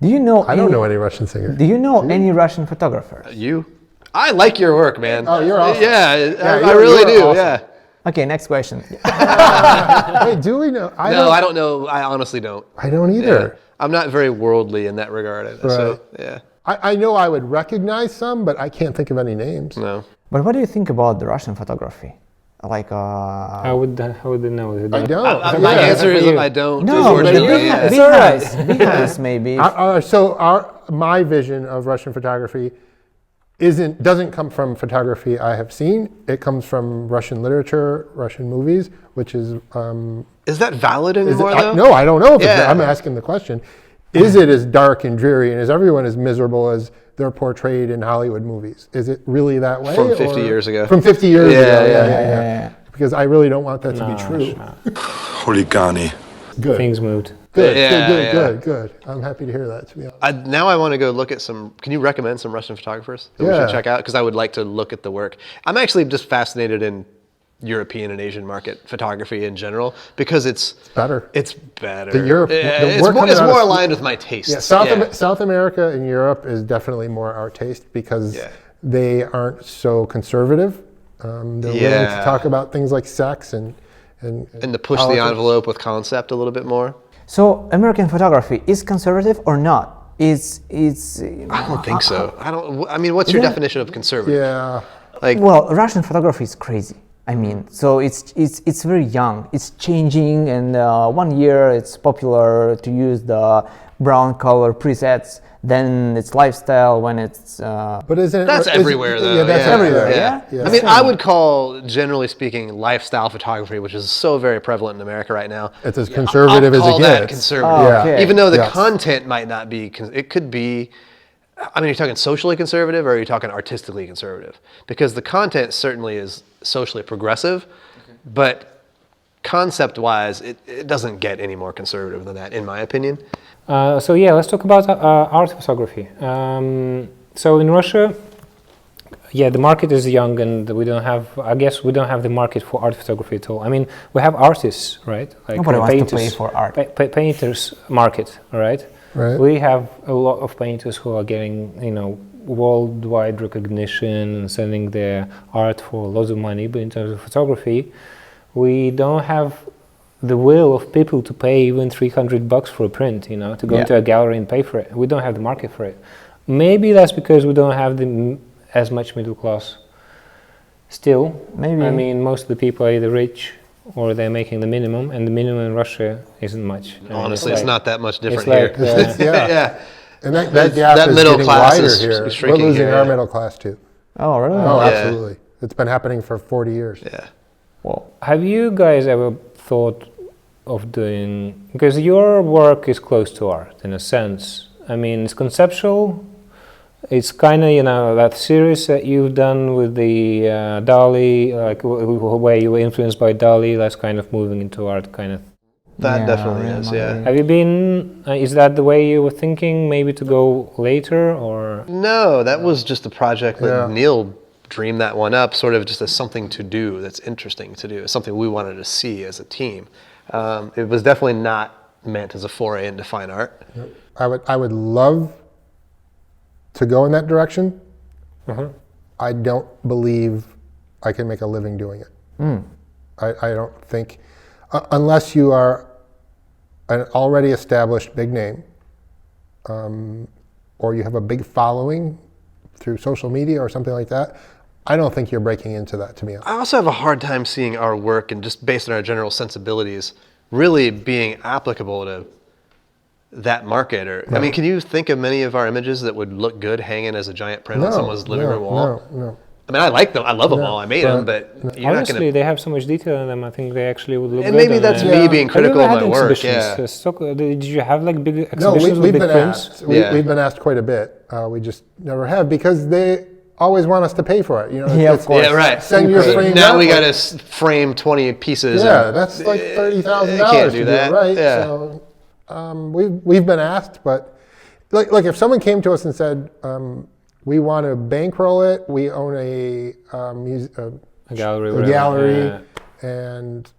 Speaker 1: Do you know?
Speaker 3: I don't know any Russian singer.
Speaker 1: Do you know any Russian photographers?"
Speaker 4: You? I like your work, man.
Speaker 3: Oh, you're awesome.
Speaker 4: Yeah, I
Speaker 3: you're-
Speaker 4: really
Speaker 3: you're
Speaker 4: do,
Speaker 3: awesome.
Speaker 4: yeah.
Speaker 1: Okay, next question.
Speaker 3: Wait, do we know?
Speaker 4: No, I don't know. I honestly don't.
Speaker 3: I don't either.
Speaker 4: I'm not very worldly in that regard. So, yeah.
Speaker 3: I know I would recognize some, but I can't think of any names.
Speaker 4: No.
Speaker 1: But what do you think about the Russian photography? Like,
Speaker 2: How would they know?
Speaker 3: I don't.
Speaker 4: My
Speaker 3: Yeah.
Speaker 4: answer is I don't.
Speaker 1: no, but
Speaker 4: unfortunately, yeah.
Speaker 1: Behance maybe.
Speaker 3: My vision of Russian photography doesn't come from photography I have seen. It comes from Russian literature, Russian movies, which is.
Speaker 4: Is that valid
Speaker 3: Is it,
Speaker 4: anymore, though?
Speaker 3: no, I don't know if it's.
Speaker 4: Yeah.
Speaker 3: I'm asking the question. Is it as dark and dreary and is everyone as miserable as they're portrayed in Hollywood movies? Is it really that way?
Speaker 4: From 50
Speaker 3: or-
Speaker 4: years ago.
Speaker 3: From 50 years
Speaker 4: Yeah,
Speaker 3: ago,
Speaker 4: yeah,
Speaker 3: Because I really don't want that to be true.
Speaker 5: Huligani.
Speaker 3: Good.
Speaker 2: Things moved.
Speaker 3: Good,
Speaker 4: Yeah,
Speaker 3: good. I'm happy to hear that, to be honest.
Speaker 4: Now I want to go look at some. Can you recommend some Russian photographers that we
Speaker 3: Yeah.
Speaker 4: should check out? Because I would like to look at the work. I'm actually just fascinated in European and Asian market photography in general because it's
Speaker 3: Better.
Speaker 4: It's better.
Speaker 3: The Europe- the
Speaker 4: it's
Speaker 3: work
Speaker 4: more,
Speaker 3: coming
Speaker 4: it's
Speaker 3: out of-
Speaker 4: more aligned with my tastes.
Speaker 3: Yeah, South America and Europe is definitely more our taste because
Speaker 4: Yeah.
Speaker 3: they aren't so conservative. They're willing to
Speaker 4: Yeah.
Speaker 3: talk about things like sex and
Speaker 4: And to push the
Speaker 3: politics.
Speaker 4: envelope with concept a little bit more.
Speaker 1: So American photography is conservative or not? It's
Speaker 4: I don't think so. I mean, what's your
Speaker 1: Yeah.
Speaker 4: definition of conservative?
Speaker 3: Yeah.
Speaker 4: Like,
Speaker 1: well, Russian photography is crazy. I mean, so it's very young. It's changing, and 1 year it's popular to use the brown color presets. Then it's lifestyle when it's.
Speaker 3: But isn't it?
Speaker 4: that's everywhere, though.
Speaker 3: Yeah, that's everywhere.
Speaker 1: Yeah.
Speaker 4: I mean, I would call, generally speaking, lifestyle photography, which is so very prevalent in America right now.
Speaker 3: It's as conservative
Speaker 4: I'll
Speaker 3: as
Speaker 4: call
Speaker 3: it
Speaker 4: that
Speaker 3: gets.
Speaker 4: conservative.
Speaker 1: Oh, okay.
Speaker 4: Even though the
Speaker 3: Yes.
Speaker 4: content might not be, it could be. I mean, are you talking socially conservative or are you talking artistically conservative? Because the content certainly is socially progressive, but concept-wise, it doesn't get any more conservative than that, in my opinion.
Speaker 2: So yeah, let's talk about art photography. So in Russia, yeah, the market is young, and I guess we don't have the market for art photography at all. I mean, we have artists, right? Like
Speaker 1: Nobody wants to
Speaker 2: painters,
Speaker 1: pay for art.
Speaker 2: Painters market, all right?
Speaker 3: Right.
Speaker 2: We have a lot of painters who are getting, worldwide recognition and selling their art for lots of money. But in terms of photography, we don't have the will of people to pay even $300 for a print, you know, to go into a gallery and pay for it. We don't have the market for it. Maybe that's because we don't have as much middle class. Still,
Speaker 1: Maybe.
Speaker 2: I mean, most of the people are either rich or they're making the minimum, and the minimum in Russia isn't much. I mean,
Speaker 4: Honestly, it's not that much different
Speaker 2: like,
Speaker 4: here.
Speaker 3: Yeah. And that gap
Speaker 4: that
Speaker 3: is
Speaker 4: middle
Speaker 3: getting
Speaker 4: class
Speaker 3: wider
Speaker 4: is
Speaker 3: here. We're
Speaker 4: shrinking
Speaker 3: losing
Speaker 4: here,
Speaker 3: our
Speaker 4: yeah.
Speaker 3: middle class too.
Speaker 1: Oh, really?
Speaker 3: Oh,
Speaker 4: Yeah.
Speaker 3: absolutely. It's been happening for 40 years.
Speaker 4: Yeah.
Speaker 1: Whoa.
Speaker 2: Have you guys ever thought of doing, because your work is close to art in a sense. I mean, it's conceptual. It's kind of, you know, that series that you've done with the Dali, like where you were influenced by Dali, that's kind of moving into art kind of.
Speaker 4: That definitely
Speaker 1: Rene
Speaker 4: is,
Speaker 1: Magritt.
Speaker 4: yeah.
Speaker 2: Have you been, is that the way you were thinking, maybe to go later, or?
Speaker 4: No, that was just a project that
Speaker 3: Yeah.
Speaker 4: Neil dreamed that one up, sort of just as something to do that's interesting to do. It's something we wanted to see as a team. It was definitely not meant as a foray into fine art.
Speaker 3: I would love to go in that direction.
Speaker 2: Uh-huh.
Speaker 3: I don't believe I can make a living doing it. I don't think, unless you are an already established big name, or you have a big following through social media or something like that, I don't think you're breaking into that, to be honest.
Speaker 4: I also have a hard time seeing our work, and just based on our general sensibilities, really being applicable to that market. Or I mean, can you think of many of our images that would look good hanging as a giant print on someone's living room wall?
Speaker 3: No.
Speaker 4: I mean, I like them. I love them all. I made them, but you're
Speaker 2: Honestly,
Speaker 4: not going to.
Speaker 2: they have so much detail in them. I think they actually would look
Speaker 4: And
Speaker 2: good.
Speaker 4: maybe
Speaker 2: on
Speaker 4: that's
Speaker 2: a-
Speaker 4: me being
Speaker 2: Have you
Speaker 4: critical
Speaker 2: ever
Speaker 4: of
Speaker 2: had
Speaker 4: my work.
Speaker 2: exhibitions?
Speaker 4: Yeah.
Speaker 2: Did you have like big
Speaker 3: No,
Speaker 2: exhibitions with
Speaker 3: we've
Speaker 2: big
Speaker 3: been
Speaker 2: prints?
Speaker 3: asked.
Speaker 4: Yeah.
Speaker 3: We've been asked quite a bit. We just never have, because they always want us to pay for it. You know,
Speaker 1: Yeah, of course.
Speaker 4: Yeah, right.
Speaker 3: Send your frame.
Speaker 4: Now we got to frame 20 pieces.
Speaker 3: Yeah,
Speaker 4: and
Speaker 3: that's like $30,000
Speaker 4: can't
Speaker 3: to
Speaker 4: do
Speaker 3: do
Speaker 4: that.
Speaker 3: it right.
Speaker 4: Yeah.
Speaker 3: So we've been asked, but like if someone came to us and said, we want to bankroll it, we own a
Speaker 2: gallery.
Speaker 3: a
Speaker 2: whatever,
Speaker 3: gallery,
Speaker 2: yeah.
Speaker 3: and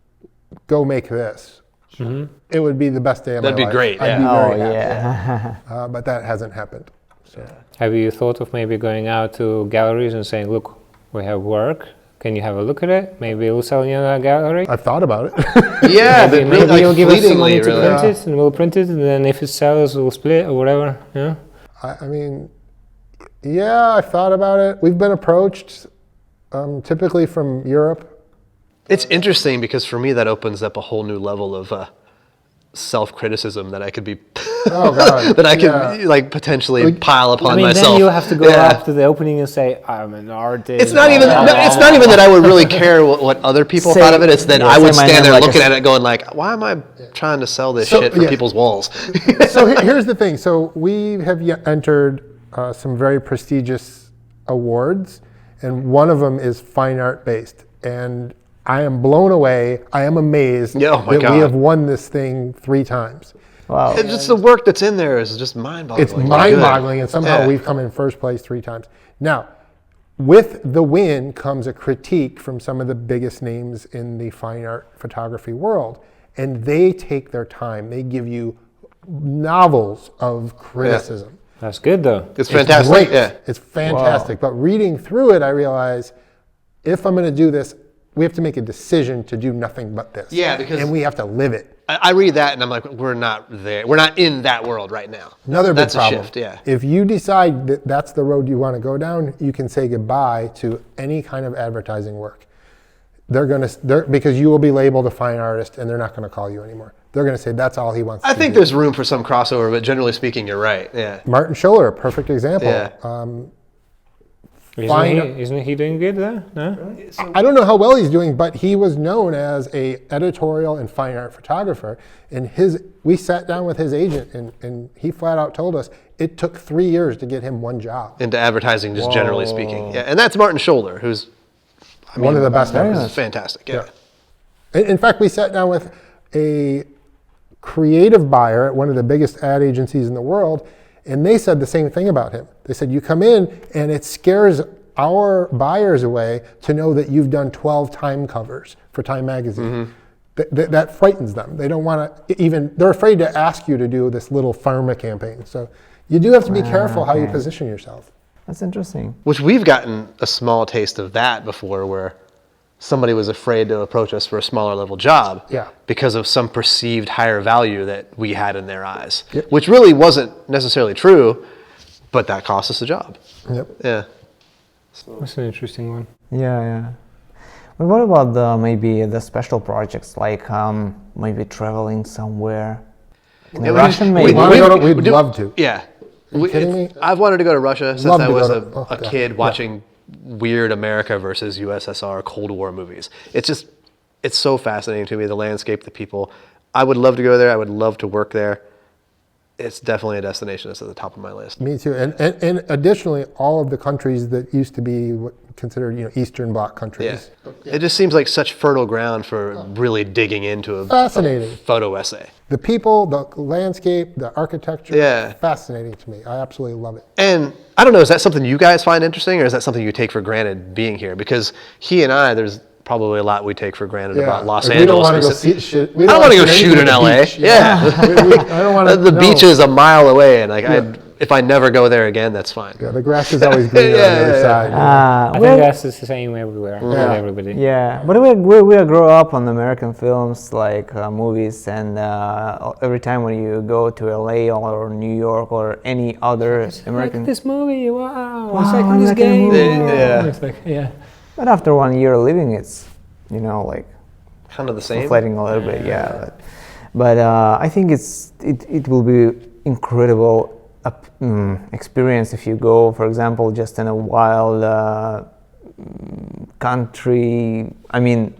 Speaker 3: go make this. It would be the best day of
Speaker 4: That'd
Speaker 3: my
Speaker 4: be
Speaker 3: life.
Speaker 4: great,
Speaker 3: I'd
Speaker 4: yeah.
Speaker 3: be
Speaker 1: Oh,
Speaker 3: very
Speaker 1: yeah.
Speaker 3: happy. But that hasn't happened. So.
Speaker 2: Have you thought of maybe going out to galleries and saying, look, we have work. Can you have a look at it? Maybe we'll sell you a gallery.
Speaker 3: I've thought about it.
Speaker 4: Yeah,
Speaker 2: Maybe,
Speaker 4: but really, like,
Speaker 2: you'll give us some money
Speaker 4: fleetingly,
Speaker 2: to
Speaker 4: really.
Speaker 2: print it, and we'll print it, and then if it sells, we'll split or whatever. Yeah.
Speaker 3: I mean, yeah, I've thought about it. We've been approached, typically from Europe.
Speaker 4: It's interesting because for me that opens up a whole new level of self-criticism that I could be
Speaker 3: Oh God,
Speaker 4: that I could like potentially pile upon
Speaker 2: I mean,
Speaker 4: myself.
Speaker 2: then you have to go
Speaker 4: Yeah.
Speaker 2: up to the opening and say, I'm an artist.
Speaker 4: It's not even. It's not even that I would really care what other people
Speaker 1: Say-
Speaker 4: thought of it. It's that
Speaker 1: yeah,
Speaker 4: I would
Speaker 1: say my
Speaker 4: stand
Speaker 1: name
Speaker 4: there
Speaker 1: like
Speaker 4: looking
Speaker 1: a-
Speaker 4: at it, going like, "Why am I trying to sell this
Speaker 3: So,
Speaker 4: shit for
Speaker 3: yeah.
Speaker 4: people's walls?"
Speaker 3: So here's the thing. So we have entered some very prestigious awards, and one of them is fine art based. And I am blown away. I am amazed
Speaker 4: Yeah, oh my
Speaker 3: that
Speaker 4: God.
Speaker 3: we have won this thing 3 times.
Speaker 1: Wow.
Speaker 4: It's just the work that's in there is just mind-boggling.
Speaker 3: It's mind-boggling, and somehow
Speaker 4: Yeah.
Speaker 3: we've come in first place 3 times. Now, with the win comes a critique from some of the biggest names in the fine art photography world, and they take their time. They give you novels of criticism.
Speaker 2: That's good though.
Speaker 4: It's fantastic.
Speaker 3: Great.
Speaker 4: Yeah.
Speaker 3: It's fantastic. But reading through it, I realize if I'm going to do this, we have to make a decision to do nothing but this.
Speaker 4: Yeah, because-
Speaker 3: and we have to live it.
Speaker 4: I read that and I'm like, we're not there. We're not in that world right now.
Speaker 3: Another big
Speaker 4: That's
Speaker 3: problem.
Speaker 4: a shift. Yeah.
Speaker 3: If you decide that that's the road you want to go down, you can say goodbye to any kind of advertising work. Because you will be labeled a fine artist, and they're not going to call you anymore. They're going to say that's all he wants.
Speaker 4: I
Speaker 3: to
Speaker 4: think
Speaker 3: do.
Speaker 4: there's room for some crossover, but generally speaking, you're right. Yeah.
Speaker 3: Martin Scholler, a perfect example.
Speaker 4: Yeah.
Speaker 2: Isn't he doing good there? No?
Speaker 3: I don't know how well he's doing, but he was known as a editorial and fine art photographer. And we sat down with his agent, and he flat out told us it took 3 years to get him 1 job.
Speaker 4: Into advertising, just generally speaking. Yeah. And that's Martin Scholler, who's
Speaker 3: One of the best ever.
Speaker 4: is fantastic. Yeah.
Speaker 3: In fact, we sat down with a creative buyer at one of the biggest ad agencies in the world, and they said the same thing about him. They said, you come in and it scares our buyers away to know that you've done 12 Time covers for Time magazine. That frightens them. They don't want to they're afraid to ask you to do this little pharma campaign. So you do have to be careful how you position yourself.
Speaker 1: That's interesting.
Speaker 4: Which we've gotten a small taste of that before, where somebody was afraid to approach us for a smaller level job
Speaker 3: Yeah.
Speaker 4: because of some perceived higher value that we had in their eyes,
Speaker 3: Yep.
Speaker 4: which really wasn't necessarily true, but that cost us a job.
Speaker 3: Yep.
Speaker 4: Yeah.
Speaker 2: That's an interesting one.
Speaker 1: Yeah. But what about maybe the special projects, like maybe traveling somewhere?
Speaker 4: Yeah,
Speaker 1: Russian
Speaker 3: we
Speaker 1: maybe?
Speaker 3: wanna go to- we'd love to.
Speaker 4: Yeah.
Speaker 3: you kidding me?
Speaker 4: I've wanted to go to Russia since
Speaker 3: Love
Speaker 4: I
Speaker 3: to
Speaker 4: was
Speaker 3: go to-
Speaker 4: a kid watching weird America versus USSR Cold War movies. It's so fascinating to me, the landscape, the people. I would love to go there. I would love to work there. It's definitely a destination that's at the top of my list.
Speaker 3: Me too. And additionally, all of the countries that used to be what considered Eastern Bloc countries.
Speaker 4: Yeah. It just seems like such fertile ground for really digging into a
Speaker 3: Fascinating.
Speaker 4: photo essay.
Speaker 3: The people, the landscape, the architecture.
Speaker 4: Yeah.
Speaker 3: Fascinating to me. I absolutely love it.
Speaker 4: And I don't know, is that something you guys find interesting, or is that something you take for granted being here? Because he and I, there's probably a lot we take for granted about Los
Speaker 3: Like,
Speaker 4: Angeles.
Speaker 3: We don't want to go see shit.
Speaker 4: I don't want to go shoot in LA. Yeah.
Speaker 3: I don't want to.
Speaker 4: The beach is a mile away, and if I never go there again, that's fine.
Speaker 3: Yeah, the grass is always greener on the other side.
Speaker 2: I think that's the same everywhere with everybody.
Speaker 1: Yeah, but we grew up on American films, like movies, and every time when you go to LA or New York or any other American,
Speaker 2: Like this movie, wow.
Speaker 1: Wow,
Speaker 2: It's like
Speaker 1: I
Speaker 2: this
Speaker 1: like a
Speaker 2: game.
Speaker 1: movie.
Speaker 4: Yeah.
Speaker 2: It's like, yeah.
Speaker 1: but after 1 year living, it's like
Speaker 4: Kind of the same.
Speaker 1: reflecting a little bit, yeah. But I think it will be incredible experience if you go, for example, just in a wild country. I mean,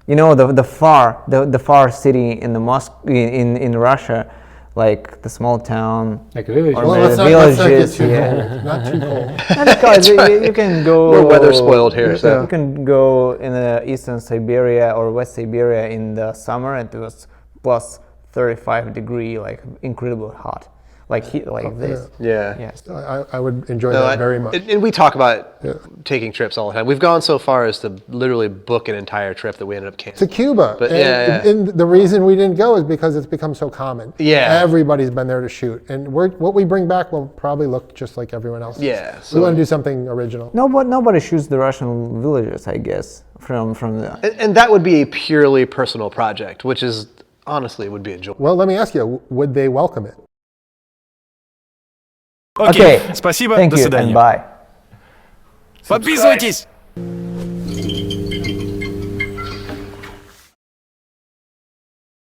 Speaker 1: the far city in in Russia, like the small town.
Speaker 2: Like a village.
Speaker 1: Or
Speaker 3: Well,
Speaker 1: maybe
Speaker 3: let's not get
Speaker 1: villages,
Speaker 3: too
Speaker 1: yeah.
Speaker 3: cold. Not too cold.
Speaker 1: And because you can go.
Speaker 4: We're weather spoiled here, so.
Speaker 1: You can go in the eastern Siberia or West Siberia in the summer, and it was plus 35 degree, like incredibly hot, like heat, like this.
Speaker 4: Yeah.
Speaker 1: Yes.
Speaker 3: I would enjoy that very much.
Speaker 4: And we talk about taking trips all the time. We've gone so far as to literally book an entire trip that we ended up
Speaker 3: To
Speaker 4: canceling.
Speaker 3: Cuba.
Speaker 4: But,
Speaker 3: and, and the reason we didn't go is because it's become so common.
Speaker 4: Yeah.
Speaker 3: Everybody's been there to shoot. And what we bring back will probably look just like everyone else.
Speaker 4: Yeah,
Speaker 3: We
Speaker 4: so-
Speaker 3: want to do something original.
Speaker 1: Nobody shoots the Russian villages, I guess, from the.
Speaker 4: And that would be a purely personal project, which is honestly would be a joy.
Speaker 3: Well, let me ask you, would they welcome it?
Speaker 1: Okay.
Speaker 6: Спасибо,
Speaker 1: Thank
Speaker 6: до
Speaker 1: you
Speaker 6: свидания.
Speaker 1: and bye.
Speaker 6: Подписывайтесь!